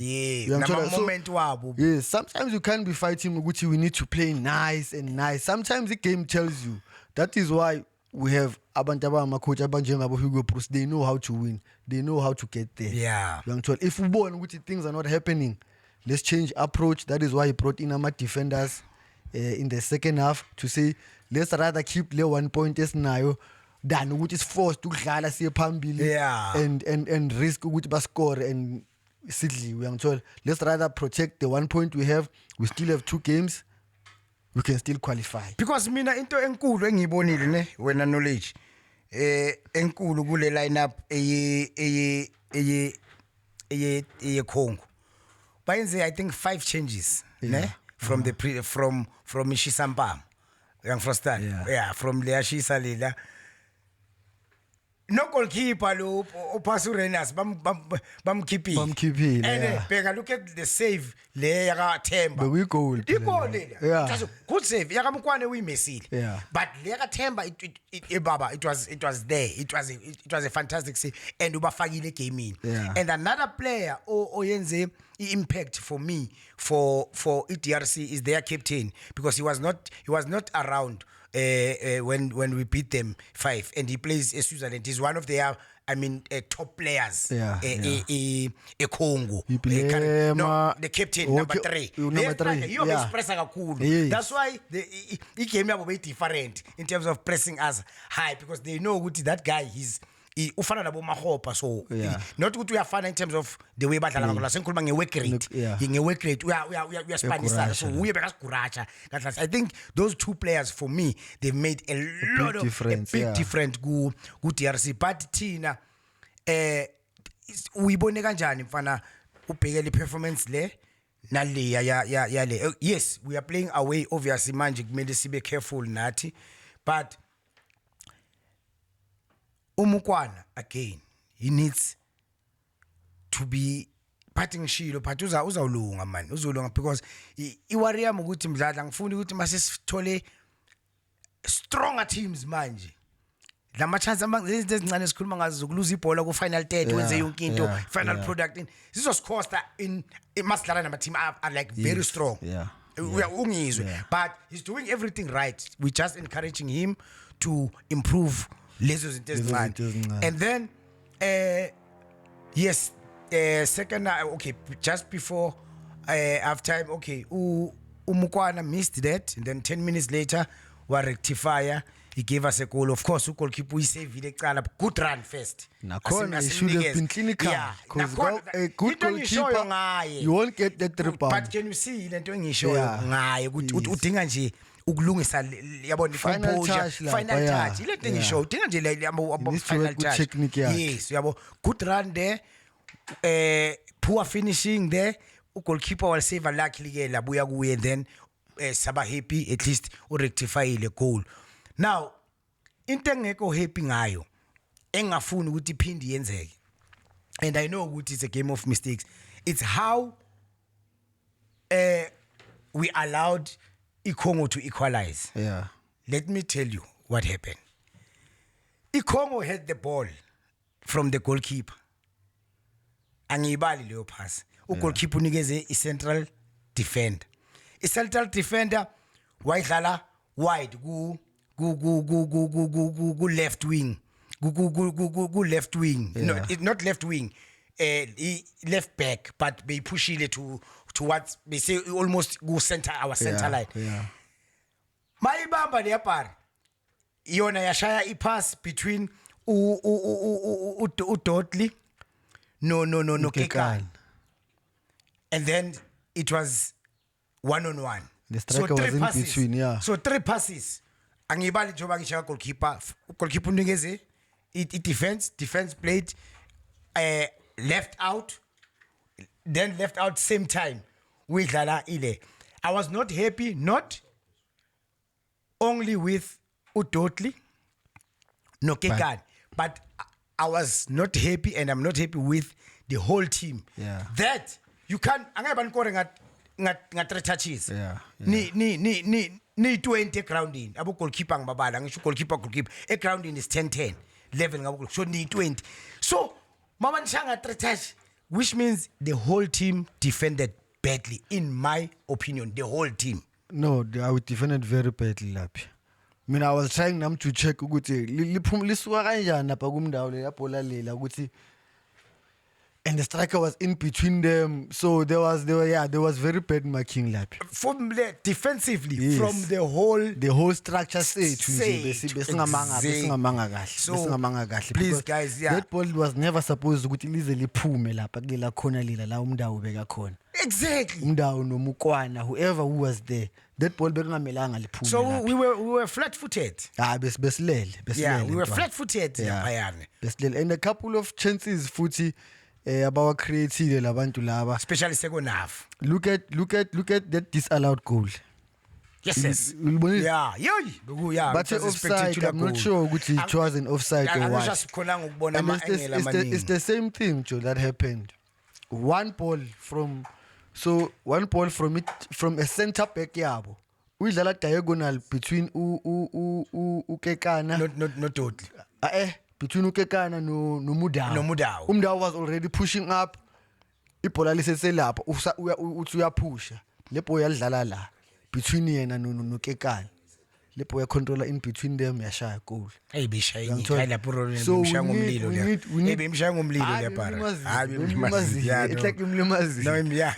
Yes, sometimes you can't be fighting Uguchi. We need to play nice and nice. Sometimes the game tells you. That is why we have coach Hugo Broos. They know how to win. They know how to get there. Yeah. If we born which things are not happening, let's change approach. That is why he brought in defenders in the second half to say let's rather keep the 1 point as now than which is forced to and risk which bas score and sidly. Let's rather protect the 1 point we have. We still have 2 games. We can still qualify. Because mina into enkulu engiyibonile ne wena knowledge enkulu kule lineup eye Congo. Bayenze I think 5 changes ne from the from Ishisampam. Young Frostan. Yeah, from Leashisa Lila. no goalkeeper lo opasurenas bamkhiphile and bheka look at the save le yaka Themba but we goal yeah, just good save yaka Mokwane uyimesile yeah, but le yaka Themba it was there, it was a fantastic save and ubafakile gaming yeah. And another player oyenze impact for me for DRC is their captain, because he was not around when we beat them 5, and he plays Switzerland. He's one of their top players. Congo. The captain number 3. Number 3. Yeah. That's why he came up very different in terms of pressing us high, because they know that guy ufana nabo Manqoba, so not ukuthi uyafana in terms of the way badlala ngakho sengikhuluma ngework rate ngework rate uyaspanisana, so uye bekasiguracha. I think those two players for me, they've made a lot of difference ku DRC. But thina uyibone kanjani mfana ubhekele performance le nale ya le? Yes, we are playing away obviously manje kumele sibe careful nathi, but Mokoena again, he needs to be parting shilo, but uzawulunga man, uzawulunga, because iwarrior ukuthi mdladla ngifuni ukuthi masisithole stronger teams manje. Lama chance ezincane esikhuluma ngazo zokulose ibhola ku final third wenze yonke into final product in this was cost in masidlala nama team are like very strong. We are ungizwe, but he's doing everything right. We just encouraging him to improve. And then yes, second okay, just before half time, okay, Mokoena missed that, and then 10 minutes later we rectifier, he gave us a goal. Of course, goalkeeper we saved good run first. He should have been clinical, because a good goalkeeper you won't get that rebound. But can you see lento engisho ngaye udinga nje ukulungisa yabona final touch ile thing ngisho udinga nje le final touch. Yes, yabo, good run there, poor finishing there. Goalkeeper will save a luckily ke labuya kuye, then saba happy at least rectify ile goal. Now into engekho happy ngayo engafuni ukuthi iphindi yenzeke, and I know ukuthi it's a game of mistakes, it's how we allowed Congo to equalize. Let me tell you what happened. Congo had the ball from the goalkeeper. Angibali leyo pass. Goalkeeper unikeze i-central defender. I-central defender wayidlala wide ku left wing. Ku left wing. No, not left wing. Left back, but they push it towards, they say almost go center, our center line. Mayibamba leyapari yona yashaya ipass between Udodli no Kekan, and then it was 1-on-1. The striker was in between, So 3 passes. Angibali joba ngishaka goalkeeper unikeze defense played left out, then left out same time with Dala Ile. I was not happy, not only with Udodli, no Kekan, but I was not happy, and I'm not happy with the whole team. That you can't. Angaba nkore ngat 3 touches. Ni 20 grounding. Abu goalkeeper ngibabala. Ngisho goalkeeper. A grounding is 10-10 level ngabo. So ni 20. So mama nishanga 3 touches, which means the whole team defended badly, in my opinion. The whole team. No, I would defended very badly lapha. I mean, I was trying them to check ukuthi lisuka kanjani lapha kumndawo le yaphola lela ukuthi, and the striker was in between them, so there was very bad marking lapha. From defensively, yes. From the whole structure besingamanga kahle. Please guys, that ball was never supposed ukuthi lize liphume lapha kulela khona lela la umndawo beka khona. Exactly. Umndawo no Mokoena, whoever who was there, that ball bekungamelanga liphume. So we were flat-footed. Besilele. Yeah, we were flat-footed. Besilele, and a couple of chances futhi about creative labantu laba, especially second half. Look at that disallowed goal. Yes. Ulibonile? Yeah, yeah. But offside, I'm not sure ukuthi it was an offside or what. Just khona ngokubona And ama-angle amaningi. it's the same thing, Joe, that happened. One ball from a centre back yabo. Uyidlala diagonal between Ukekana. Not totally. Between Ukekana no Mudau. Umudau was already pushing up. Ibola liseselapha uthi uyapusha. Lepo yadlala la between yena no Kekana. Lepo ya controller in between them yashaya goal. Hey bishayini khala puro nimshaya ngomlilo le. Hey bimshaya ngomlilo le para. It's like imlimazi. No yeah.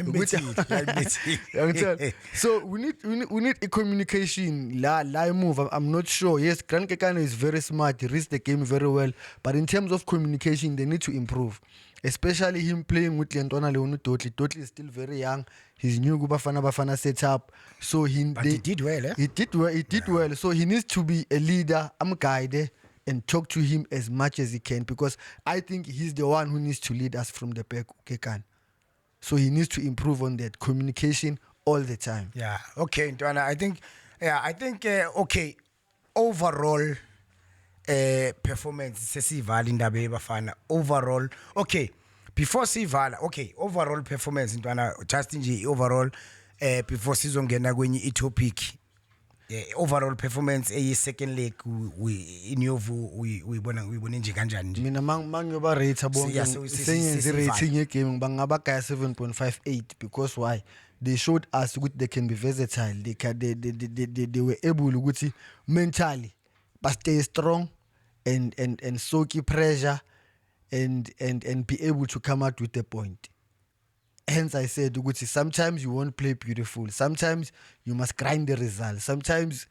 So we need a communication la move. I'm not sure. Yes, Grand Kekana is very smart. He reads the game very well, but in terms of communication they need to improve. Especially him playing with Lentwana Leonu Totli. Totli is still very young. He's new Bafana setup. So he did well, eh? He did well. So he needs to be a leader, guide and talk to him as much as he can, because I think he's the one who needs to lead us from the back, Kekan. So he needs to improve on that communication all the time. Yeah. Okay, Ntwana, I think okay, overall performance sesivala indaba yebafana overall. Okay, before sivala, okay, overall performance Ntwana, just nje overall before sizongena kwenye topic, overall performance second leg in your view uyibona nje kanjani nje? Mina mangiyoba rate bonke senyenze rating yegame bangaba gaya 7.58 because why? They showed us that they can be versatile. They were able ukuthi mentally but stay strong and soak pressure and be able to come out with a point. Hence I said ukuthi sometimes you won't play beautiful, sometimes you must grind the result, sometimes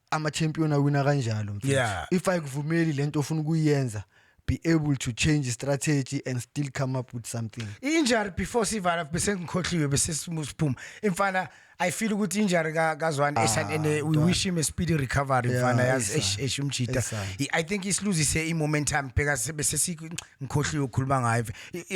I'm a champion awina kanjalo. Yeah. If I kuvumeli lento ofuna ukuyenza, be able to change strategy and still come up with something. Injury before sivala bese ngikhohliwe bese simusiphuma. Imfana I feel ukuthi injury kaZwane and we wish him a speedy recovery mfana yazi eshumchita. I think isiluzise momentum because bese ngikhohliwe ukukhuluma ngayo.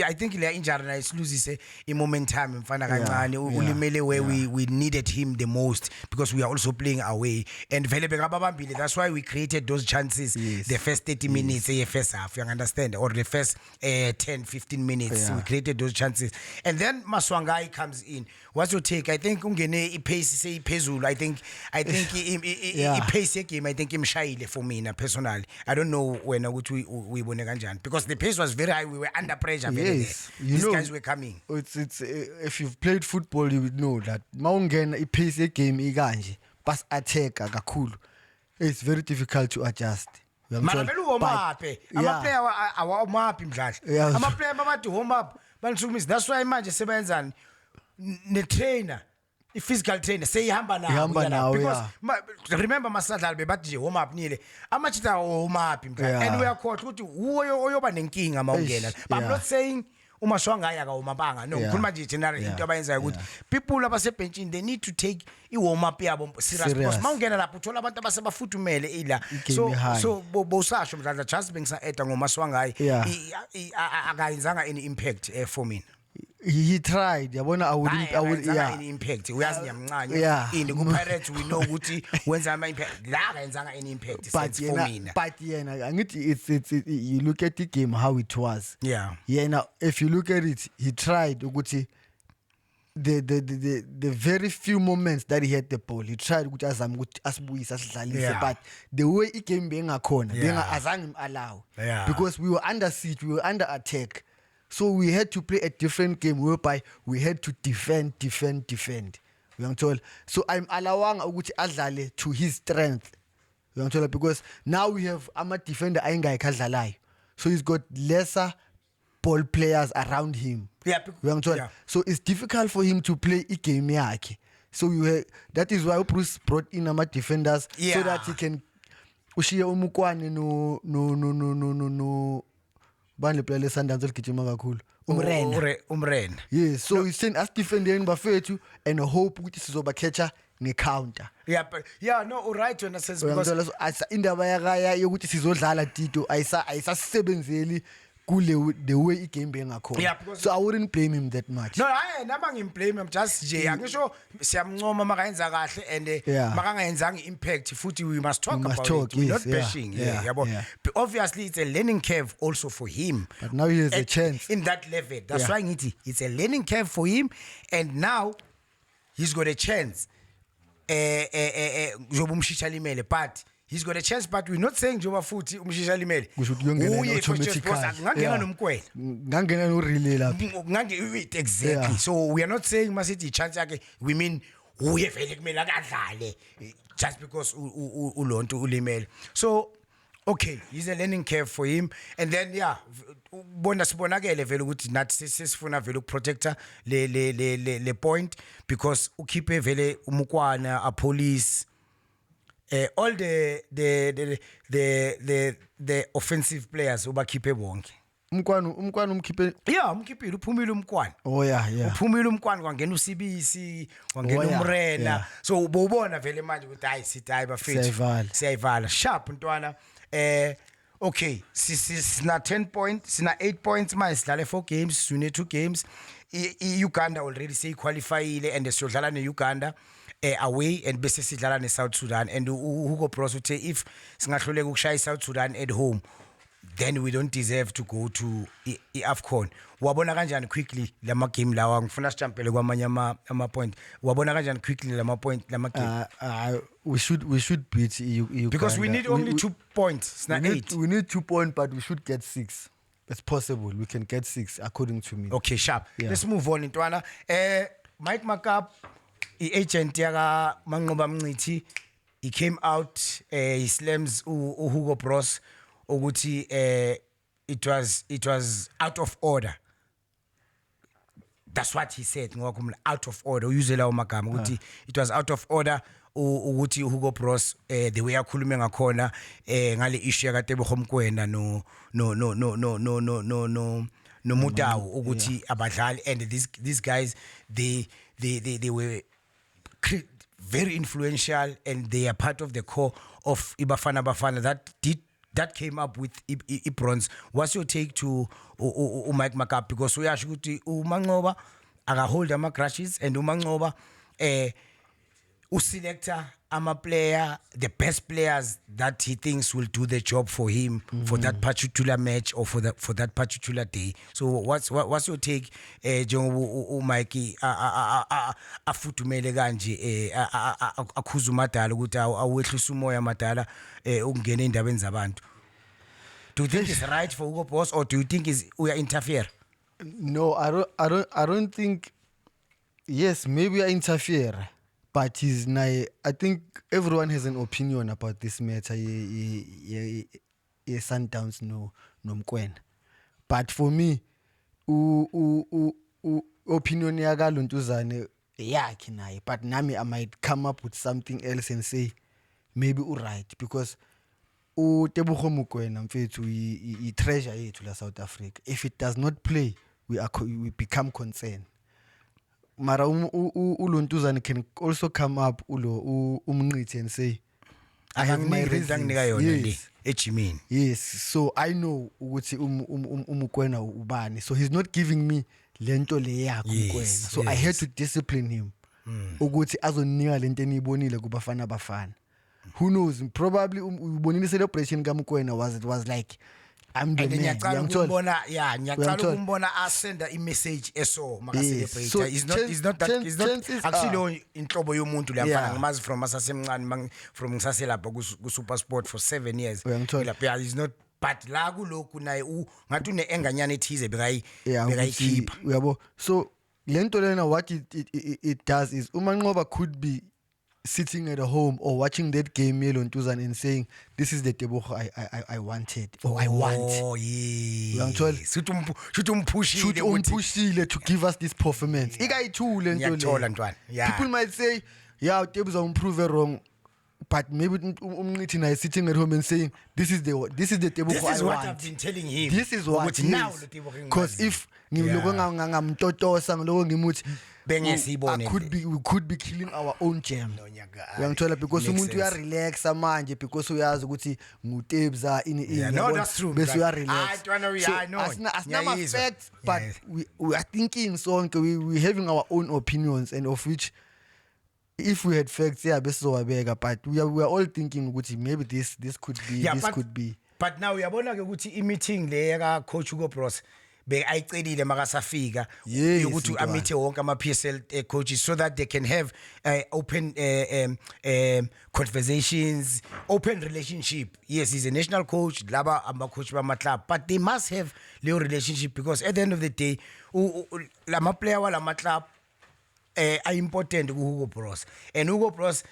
I think le injury na isiluzise momentum mfana kancane ulimele where we needed him the most because we are also playing away and vele bekababambile. That's why we created those chances the first 30 minutes the first half, you understand, or the first 10-15 minutes we created those chances and then Maswangai comes in. What's your take? I think pace say phezulu. I think pace game I think imshayile for me personally. I don't know when we bone kanjani because the pace was very high. We were under pressure. Yes, these guys were coming. It's if you've played football you would know that mawungena ipace game ikanje pass attack kakhulu. It's very difficult to adjust. Amaplayer awaomapi mdlali. Amaplayer babathi home up banisukumisa. That's why manje sebenzani ne trainer, a physical trainer say ihamba now because remember masadlali bebathi nje warm up nile amachita warm up and we are caught ukuthi uyoba nenkinga mawungena. But I'm not saying uMashwangaya akawumabanga, no, ngikhuluma nje general into abayenzayo ukuthi people abasebenchini they need to take I warm up yabo serious because mawungena lapho uthola abantu abasebafuthumele ila so bosasho mdlala just bengisa eta ngoMashwangaya akayenzanga any impact for me. He tried. Yabona I would any impact. Uyazi nyamncane. In the Pirates we know ukuthi wenza ama impact. La akayenzanga any impact since for me. But angithi it's you look at the game how it was. Yeah. Now if you look at it, he tried ukuthi the very few moments that he had the ball, he tried ukuthi azama ukuthi asibuyise asidlalise, but the way I game bengakhona azange allow because we were under siege, we were under attack. So we had to play a different game whereby we had to defend. You know told. So I'm allowing ukuthi adlale to his strength. You know told, because now we have a defender ayingayi kadlalayo. So he's got lesser ball players around him. You know told. So it's difficult for him to play a game yakhe. So that is why Bruce brought in defenders so that he can ushiye umukwane no Bani player Sundowns eligijima kakhulu Umrena. Yes, so he's saying as defending bafethu and hope ukuthi sizoba catcher nge-counter. No, right when I says because indaba yakaya yokuthi sizodlala Tito ayisasebenzeli the way he came being a call. Yeah, So I wouldn't blame him that much. No, I never blame him. Just ngisho siyamncoma makayenza kahle and makangayenzanga impact futhi we must talk about it. We're not bashing. Yeah. But obviously it's a learning curve also for him. But now he has a chance in that level. That's why it's a learning curve for him, and now he's got a chance. But he's got a chance, but we're not saying Joba futhi umshisha limele. Exactly. So we are not saying masithi chance yakhe. We mean uye vele kumele akadlale just because ulonto ulimele. So okay, he's a learning curve for him, and then bona sibonakele vele ukuthi nathi sesifuna vele ukuprotector le point because ukhiphe vele umukwana a police. All the offensive players ubakhiphe bonke. Umkwano umkhiphe. Yeah, umkhiphile uphumile umkwano. Oh yeah. Uphumile umkwano kwangena uSibisi, kwangena uMrena. So ubona vele manje ukuthi hayi sithi hayi bafethu. Siyayivala. Sharp ntwana. Okay, sina 10 points, sina 8 points manje sidlale 4 games, sine 2 games. Uganda already say qualified and siyodlala neUganda. Away and bese sidlala ne South Sudan and Hugo Broos uthe if singahluleka ukushaya South Sudan at home then we don't deserve to go to AFCON. Wabona kanjani quickly lama game lawa ngifuna sijampele kwamanye ama point. Wabona kanjani quickly lama game? We should beat Uganda because we need only 2 points. It's not 8. We need 2 points, but we should get 6. It's possible. We can get 6 according to me. Okay, sharp. Let's move on Ntwana. Mike Makaab agent yaka Manqoba Mncithi, he came out, he slams Hugo Broos ukuthi it was out of order. That's what he said, out of order. Uyuzela umagama ukuthi it was out of order ukuthi Hugo Broos the way akhulume ngakhona ngale issue yaka Tebogo Mokoena no Mutawu ukuthi abadlali, and these guys they were very influential and they are part of the core of Bafana that came up with bronze. What's your take to Mike Makaab? Because we are shooting Manqoba hold ama crashes and Manqoba selector player, the best players that he thinks will do the job for him for that particular match or for that particular day. So what's your take, Mikey? Afuthumele kanje akhuza umadala ukuthi awehlisa umoya madala ukungena endabeni zabantu. Do you think it's right for Hugo Broos, or do you think we are interfere? No, I don't think. Yes, maybe we interfere. But I think everyone has an opinion about this matter. Sundowns no Mokoena. But for me, opinion yakalo Ntuzane yakhe naye. But nami I might come up with something else and say maybe right, because Tebogo Mokoena mfethu I treasure yethu la South Africa. If it does not play, we become concerned. Mara Ntuzane can also come up Mncithi and say I have my reasons. Yes, so I know ukuthi Mokoena ubani, so he's not giving me lento le yakho Mokoena, so I had to discipline him ukuthi azonika lento eniyibonile kuBafana. Who knows, probably ubonile celebration kaMokoena was like I'm the man. Ngiyacala ukumbona asenda imessage eso maka celebrate. So he's not actually inhlobo yomuntu lapha ngimazi from asasemncane from ngisaselapha ku Super Sport for 7 years. Lapha he's not, but la kulokhu naye ngathi une enganyana ethize bekayikhipha. Uyabo. So lento lena what it does is uManqoba could be sitting at home or watching that game Ntuzane and saying, this is the Tebogo I wanted or I want. Oh yeah. Shoot umpushile to give us this performance. Yeah. People might say, yeah, Tebogo improve wrong. but maybe umnqithi is sitting at home and saying this is the Tebogo This is I what want. I've been telling him. This is what now because if ngiloko ngamtotosa ngiloko ngimuthi we could be killing our own gem. Uyangithola because umuntu uyarelax manje because uyazi ukuthi ngutebza in no, that's true. Bese uyarelax. Asina facts, but we are thinking sonke we having our own opinions, and of which if we had facts, but we are all thinking maybe this could be could be. But now uyabona ke ukuthi meeting le ka coach Hugo Broos ayicelile makasafika ukuthi amithe wonke ama PSL coaches so that they can have open conversations, open relationship. Yes, he's a national coach, laba ama coach ba club, but they must have a relationship because at the end of the day lama player wala ma club are important ku Hugo Broos. And Hugo Broos,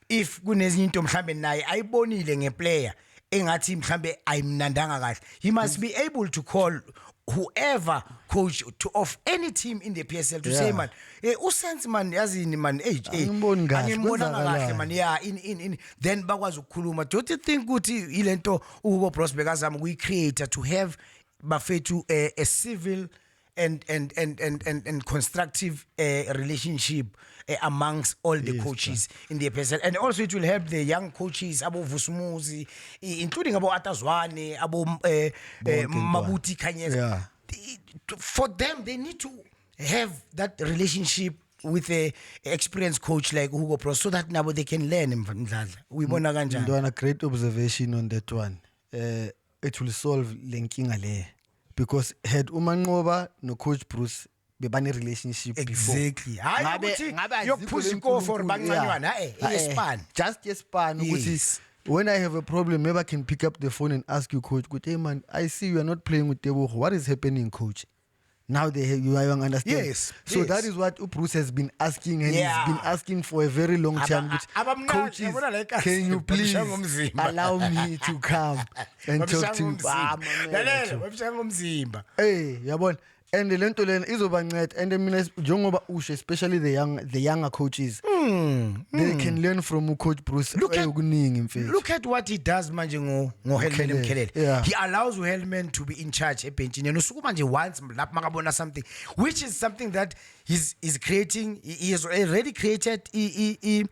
if kunezinye into mhlambe naye ayibonile ngeplayer engathi mhlambe ayimnandanga kahle, he must be able to call whoever coach of any team in the PSL to say man usense man yazini man angiboni kahle man in then bakwazi ukukhuluma. Don't you think ukuthi ilento Hugo Broos bekazama ukuyicreate to have bafethu a civil and constructive relationship amongst all the coaches in the PSL, and also it will help the young coaches abo Vusumuzi, including abo Zwane, abo Mabuti Kanyes. For them, they need to have that relationship with a experienced coach like Hugo Broos so that now they can learn him from that. We bona kanjani. Doing a great observation on that one. It will solve linking ale. Because had Manqoba no Coach Broos bebane relationship exactly. You push go for banganywana just a span ukuthi when I have a problem maybe I can pick up the phone and ask you coach, hey man, I see you are not playing with Tebogo. What is happening, coach? Now you understand. Yes. So that is what Broos has been asking, and he's been asking for a very long time. Coaches, can you please allow me to come and talk to you? Hey, yabon. And the lento lena izobanceda, and mina njengoba usho especially the younger coaches they can learn from Coach Broos. Look at what he does manje ngo Helman Mkhelele. He allows Helman to be in charge ebenchini and usuku manje once lapha makabona something which is something that he's creating. He has already created a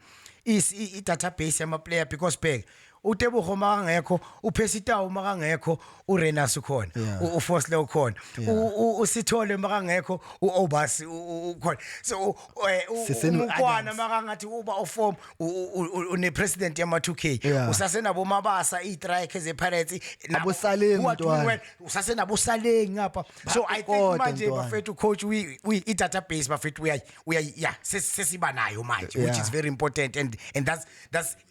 database yama player because beg uTebogo makangekho, uPesitawu makangekho, uRenas ukhona, uFosle ukhona, uSithole makangekho, uObasi ukhona. So umkwana makangathi uba oform une president yama 2K, usasenabo Mabasa iTrike zePirates nabo Saleng mntwana, usasenabo Saleng ngapha. So I think manje bafethu coach we database bafethu we are sesiba nayo manje, which is very important, and that's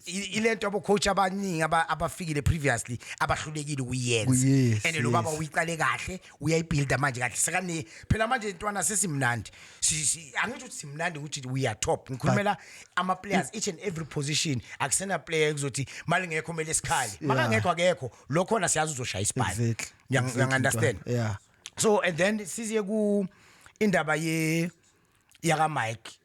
ilento abo coach abaningi abafikile previously abahlulekile ukuyenza, and lo baba uyiqale kahle uyayibuilda manje kahle sekane phela manje intwana sesimnandi angithi ukuthi simnandi ukuthi we are top. Ngikhulumela ama players each and every position, akusena player kuzothi mali ngekho kumele sikhali makangekho akekho lokho na siyazi uzoshaya isibani. You understand? Yeah. So and then siziye ku indaba yaka Mike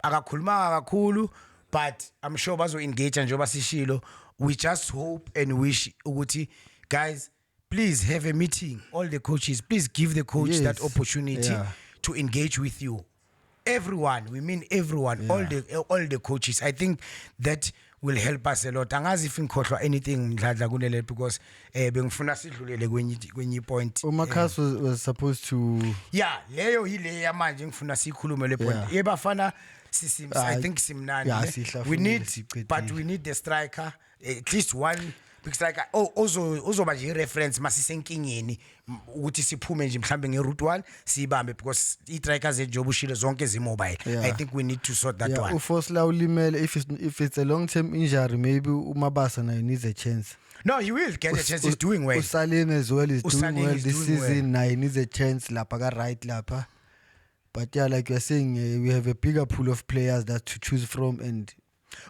akakhuluma kakhulu, but I'm sure bazo engage njengoba sishilo. We just hope and wish ukuthi guys, please have a meeting, all the coaches, please give the coach that opportunity to engage with you. Everyone, we mean everyone, all the coaches. I think that will help us a lot. Angazi if ngikhohlwa anything mdladla kulele because bengifuna sidlulele kwenye point. Makaab was supposed to leyo hile yamanje ngifuna sikhulume le point. Bafana I think simnandi. We need the striker, at least one big striker. Uzoba nje reference masisenkingeni ukuthi siphume nje mhlambe ngeroute 1 sibambe because i-strikers zethu ushilo zonke zimobile. I think we need to sort that one. Ufosla ulimele, if it's a long term injury maybe Mabasa now needs a chance. No, he will get a chance. He's doing well. Usalin as well is doing well this season. Now he needs a chance lapha right lapha. But like you're saying, we have a bigger pool of players that to choose from, and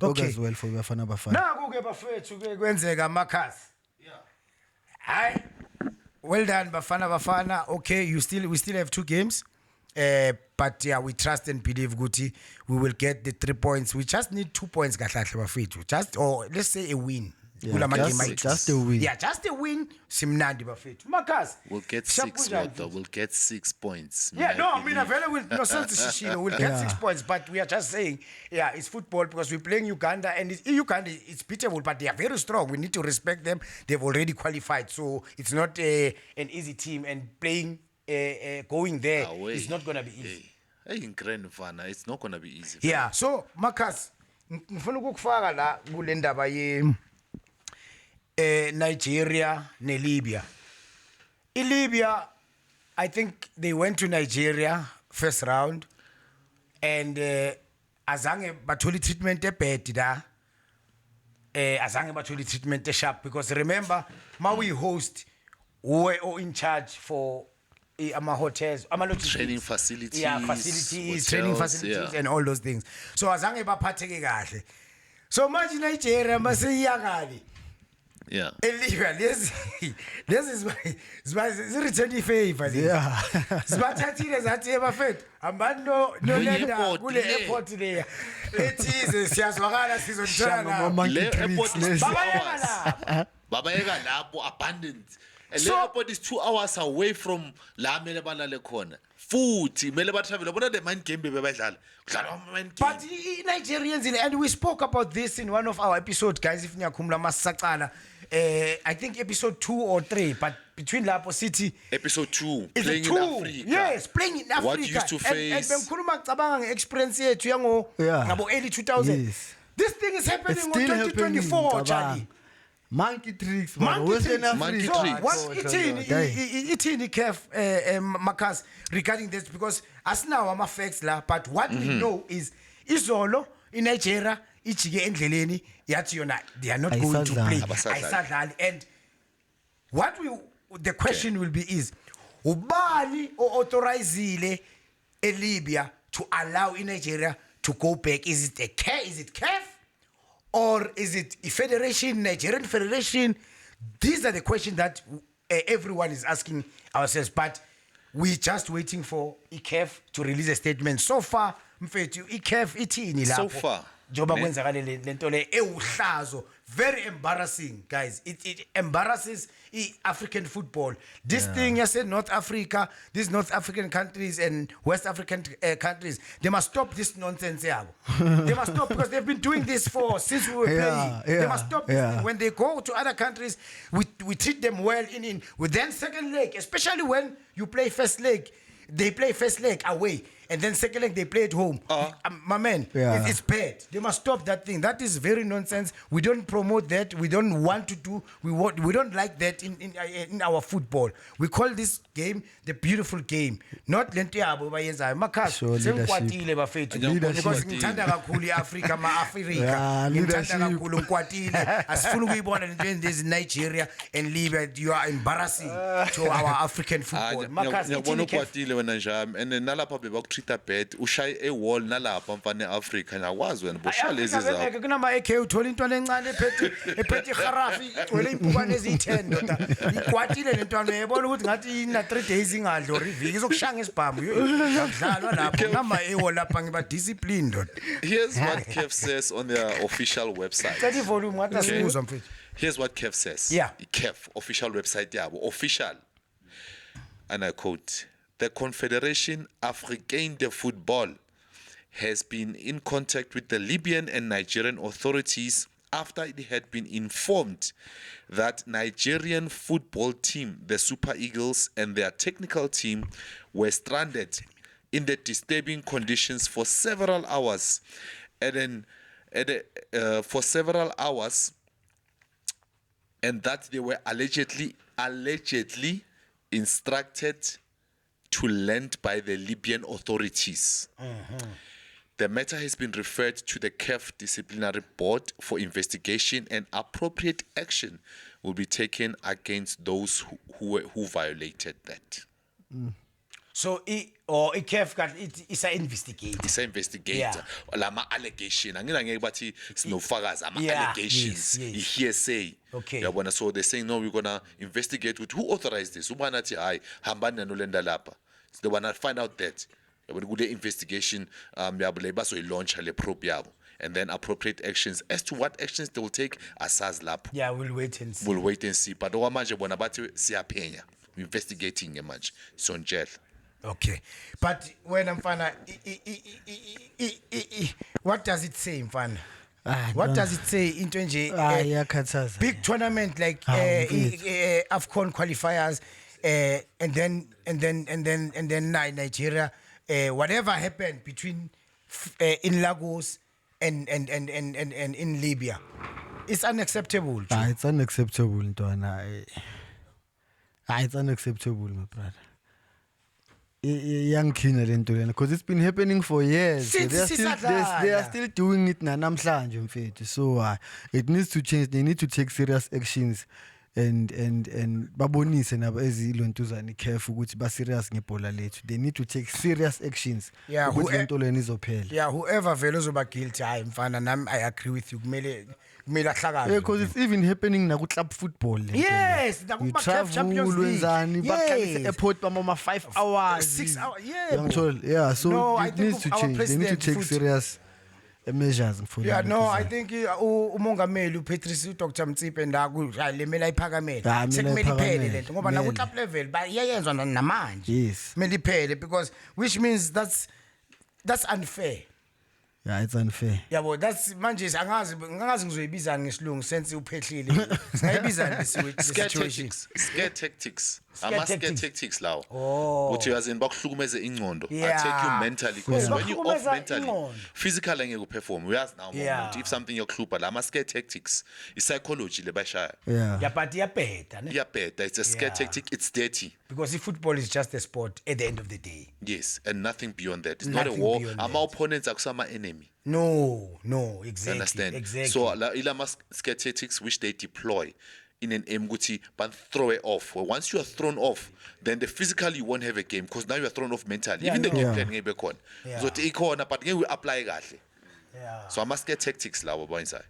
as well for Bafana. Now kuke bafethu ke kwenzeka Makaab. Hi. Well done Bafana. Okay, we still have 2 games. But yeah, we trust and believe Guti we will get the 3 points. We just need 2 points kahle bafethu. Just or let's say a win. Yeah, just a win. Yeah, just a win. Simnandi bafethu. Makas. We'll get 6 though. We'll get 6 points. Yeah, no, I mean, no sense we'll get 6 points, but we are just saying, yeah, it's football because we're playing Uganda and Uganda it's beatable, but they are very strong. We need to respect them. They've already qualified, so it's not an easy team, and playing, going there is not going to be easy. Hey, it's not going to be easy. Yeah, so Makas, ngifuna ukufaka la kule ndaba ye Nigeria ne Libya. In Libya, I think they went to Nigeria first round, and azange batholi treatment bad da. Azange batholi treatment sharp, because remember, we host, we were in charge for ama hotels, training facilities, facilities, hotels, training facilities, and all those things. So azange baphatheke kahle. So much Nigeria masiyakali. Yeah. Libya, this is my returning favor. Yeah. Sbathathile zathi ebafethu ambano nolenda kule airport there. Ethize siyazwakala sizontshana. Babayeka lapho abandoned. And the airport is 2 hours away from la mele balale khona. Futhi mele batravel bona the mind game bebadlala. But Nigerians, and we spoke about this in one of our episodes, guys, if niyakhumula masacala. I think episode 2 or 3, but between Lapo City. Episode 2, is playing 2? In Africa. Yes, playing in Africa. What you used to face. And bengikhuluma cabanga experience yethu yango ngabo early 2000. Yes. This thing is happening in 2024, Charlie. Monkey tricks, Monkey So tricks. what itini Kef Makas regarding this, because as now I'm facts la, but what we know is Izolo in Nigeria ichike endleleni yathi yona they are not going to play. Ayisadlali. And what the question will be is ubani authorizile Libya to allow in Nigeria to go back? Is it CAF? Or is it a federation, Nigerian federation? These are the questions that everyone is asking ourselves. But we're just waiting for ICAF to release a statement. So far, mfethu, ICAF itini lapho. So far. Joba kwenzakale lento le ewuhlazo. Very embarrassing, guys. It embarrasses African football. This thing, you said North Africa, these North African countries and West African countries, they must stop this nonsense. They must stop, because they've been doing this since we were playing. They must stop this thing. When they go to other countries, we treat them well with then second leg, especially when you play first leg. They play first leg away, and then second leg they play at home. My man, it's bad. They must stop that thing. That is very nonsense. We don't promote that. We don't want to do. We don't like that in our football. We call this game the beautiful game, not lento yabo bayenzayo. Makhasi sengikwatile bafethu because ngithanda kakhulu iAfrica ma-Afrika. Ngithanda kakhulu ngikwatile. Asifuna ukuyibona lento yenza Nigeria and Libya. You are embarrassing to our African football. Makhasi wena njami and nalapha bebakutreata bad ushaye ewall nalapha mfana eAfrica nakwazi wena boshale lezi zakho kunama AK uthola into encane ephethe iharafi igcwele impukane ezi10 ndoda ikwatile lentwana uyabona ukuthi ngathi ina 3 days ingadlo iviki izokushanga isibhamu yakudlalwa lapho ngama ewall lapha ngiba discipline ndoda. Here's what CAF says on their official website. That volume ngathi asibuzwa mfethu. Here's what CAF says. Yeah. CAF official website yabo official, and I quote: "The Confédération Africaine de Football has been in contact with the Libyan and Nigerian authorities after it had been informed that Nigerian football team, the Super Eagles, and their technical team were stranded in the disturbing conditions for several hours, and that they were allegedly instructed to land by the Libyan authorities. The matter has been referred to the CAF disciplinary board for investigation, and appropriate action will be taken against those who violated that." So CAF is an investigator. It's an investigator. Lama allegation. Angeke bathi sinofakazi ama allegations. Hearsay. Okay. Yabona, so they're saying no, we're gonna investigate with who authorized this. Ubana thi hayi hambani nolenda lapha. So they wanna find out that Yabo kule investigation yabo le baso launch le probe yabo, and then appropriate actions as to what actions they will take asaz lapho. Yeah, we'll wait and see. We'll wait and see. But okwamanje bona bathi siyaphenya, investigating manje so in jail. Okay, but when I'm fine, what does it say, Mfana? What does it say into big tournament like AFCON qualifiers, and then Nigeria, whatever happened between in Lagos and in Libya, it's unacceptable. It's unacceptable, Ntwana. It's unacceptable, my brother. Young because it's been happening for years. They are still doing it namhlanje, so it needs to change. They need to take serious actions and babonise nabo ezilontuzane careful ukuthi ba serious ngebhola lethu. They need to take serious actions. Yeah, whoever vele uzoba guilty, I agree with you. Because it's even happening na club football. Yes, you travel yes. Airport 5 hours, 6 hours. Yeah, so no, it needs to change. They need to take serious measures for yeah, no, I think umongameli uPatrice Dr. Mtsipe ndaku lemela iphakamele sekumele iphele lento ngoba na ku club level bayayenzwa namanje. Yes. Kumele iphele because which means that's unfair. Yeah, it's unfair. Yeah, but that's manje angazi ngizoyibiza ngesilungu sense uphehlile. Ngayibiza situation. Scare tactics. Scare tactics lawo. Uthi yazini bakuhlukumeze ingqondo. Yeah. Attack you mentally because when you off mentally, physical angeke uperform. Uyazi now moment if something yokuhlupa la scare tactics, is psychology le bashaya. Yeah, but better. It's a scare tactic, it's dirty. Because if football is just a sport at the end of the day. Yes, and nothing beyond that. It's not a war. Our opponents are some enemy. No, exactly. Understand? Exactly. So ila scare tactics which they deploy in an aim but throw it off. Well, once you are thrown off, then the physically you won't have a game because now you are thrown off mentally. Even the game plan ngebe khona. So take corner but ngeke we apply kahle. Yeah. So I must get tactics lawo boy inside.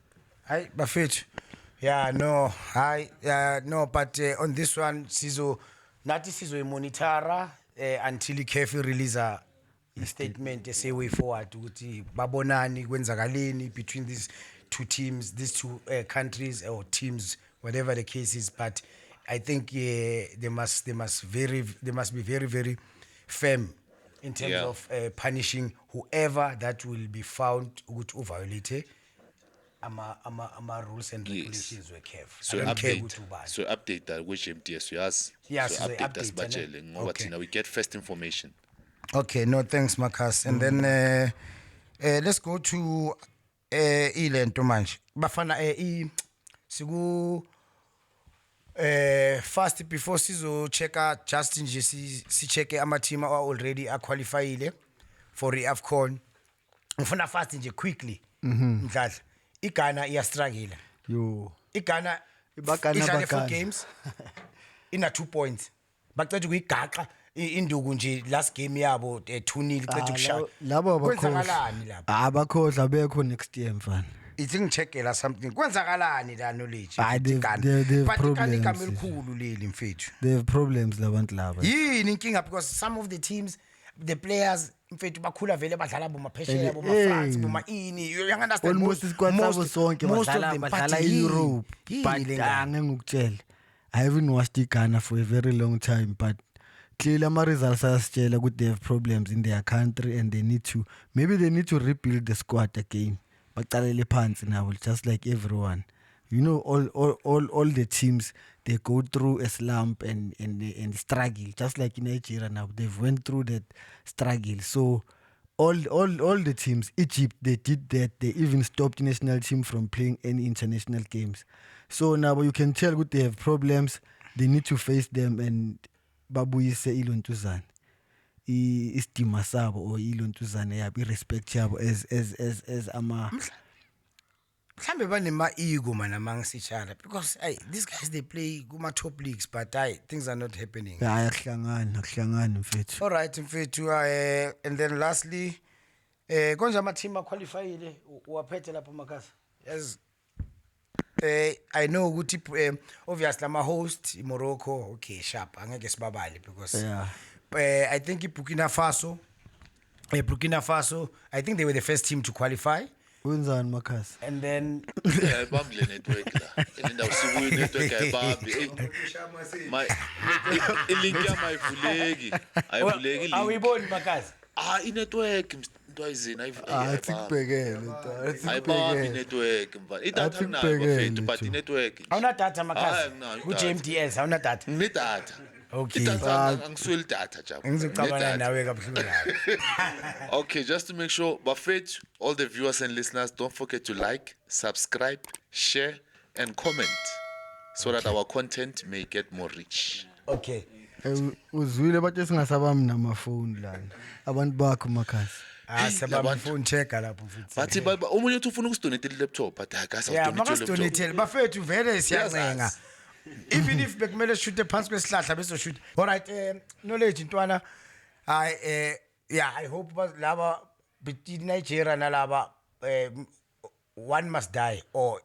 Hi, Bafethu. Yeah, no. No, but on this one sizo monitora until iCAF release a statement say way forward ukuthi babonani kwenzakaleni between these two teams, these two countries or teams, whatever the case is. But I think they must be very, very firm in terms of punishing whoever that will be found to violate ama rules and regulations we have. So update that which MTS you ask. Yeah, so update us bajele ngoba thina we get first information. Okay, no thanks Marcus. And then let's go to ilento manje. Bafana siku first before sizo checka just nje si check ama team are already qualified for the AFCON. Ngifuna fast nje quickly. Mdlala. IGhana iya struggle. Yo. IGhana idlale 4 games ina 2 points. Baqeda ukuyigaqa induku nje last game yabo 2-0 qeda ukushaya. Labo kwenzakalani lapha? Abakhohlwa bekho next year mfana. Ithi ngicheckela something. Kwenzakalani la knowledge? They have problems. Elikhulu leli mfethu. They have problems labantu laba. Yini inkinga because some of the teams the players mfethu bakhula vele badlala boma phesheya boma France boma ini you understand almost isikwatabo sonke badlala eEurope but angengukutshela I haven't watched Ghana for a very long time but clearly ama results asitshela ukuthi they have problems in their country and they need to rebuild the squad again baqalele phansi nabo just like everyone. You know, all the teams, they go through a slump and struggle, just like in Nigeria now. They've went through that struggle. So all the teams, Egypt, they did that. They even stopped the national team from playing any international games. So now you can tell they have problems. They need to face them and babuyise ilontuzane. Istima sabo or ilontuzane yabo irrespect yabo as ama Mhlambe banema ego mana mangisitshana because these guys they play kuma top leagues but things are not happening. Akuhlangani mfethu. All right mfethu and then lastly konje ama team qualified uwaphethe lapha Makasa. Yes. I know ukuthi obviously ama host Morocco okay sharp angeke sibabale because I think Burkina Faso Burkina Faso, I think they were the first team to qualify. Wenzani makhasi? And then ayibambi le network la elindawo sibuye network ayibambi my ilink yami ayivuleki ayivuleki awuyiboni makazi. inetwork ntwayizini Asikubhekele. ayibambi network mfana idatha nayo bafethu but inetwork Awuna data makazi. anginayo Ku GMTS awuna data. nginedatha Okay. idatha angisweli data Jabu. Ngizocabana nawe kabuhlungu. Okay, just to make sure, Buffett, all the viewers and listeners, don't forget to like, subscribe, share, and comment so that our content may get more rich. Okay. Uzwile bathi singasabami namafoni lana. Abantu bakho makhasi. Sababa phone checker lapho futhi. Bathi omunye uthi ufuna ukusidonate i-laptop but akasa Yeah, udonate makasidonate bafethu vele siyancenga. Even if bekumele shoot phansi kwesihlahla beso shoot. All right, knowledge ntwana I hope laba between Nigeria nalaba one must die or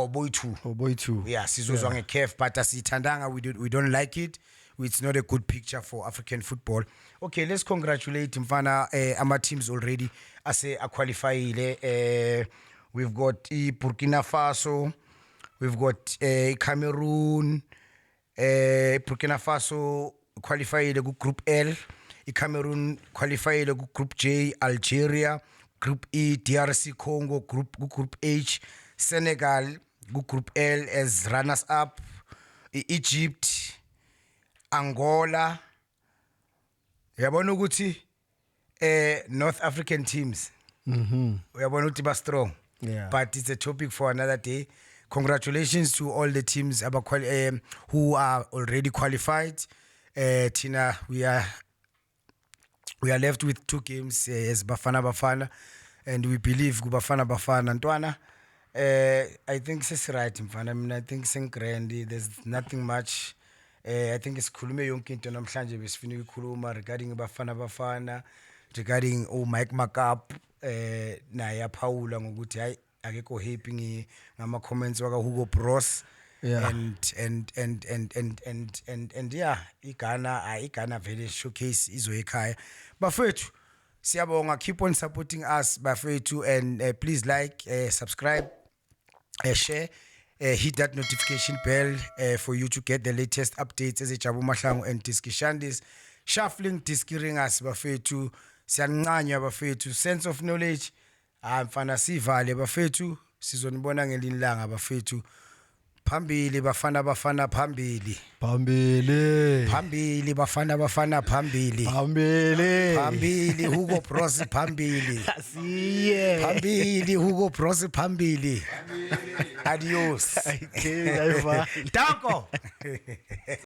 boy two. Oh boy too. Yeah, sizozwa ngekef but asithandanga we don't like it. It's not a good picture for African football. Okay, let's congratulate mfana ama teams already ase qualified. We've got Burkina Faso, we've got Cameroon, Burkina Faso qualified group L, Cameroon qualified group J, Algeria, group E, DRC Congo, group H, Senegal, group L as runners up, Egypt, Angola. Uyabona ukuthi North African teams. Uyabona ukuthi ba strong. Yeah. But it's a topic for another day. Congratulations to all the teams who are already qualified. Tina, we are left with 2 games as Bafana, and we believe Bafana Ntwana. I think it's right, mfana. I mean, I think it's grand. There's nothing much. I think it's khulume yonke into namhlanje besifuna ukukhuluma regarding Bafana, regarding Mike Makaab naye aphawula ngokuthi hayi akekho happy ngama comments waka Hugo Broos. Yeah. And yeah, Ghana vele showcase izoyikhaya. Bafethu siyabonga, keep on supporting us bafethu, and please like, subscribe, share, hit that notification bell for you to get the latest updates as Jabu Mahlangu and diskishandis. Shuffling DISKI RINGAS bafethu siyancanywa bafethu, sense of knowledge mfana sivale bafethu, sizonibona ngelinye ilanga bafethu. Phambili Bafana phambili. Phambili Bafana phambili. Phambili Hugo Broos phambili. Siye. Phambili Hugo Broos phambili. Adios. Okay, Danko.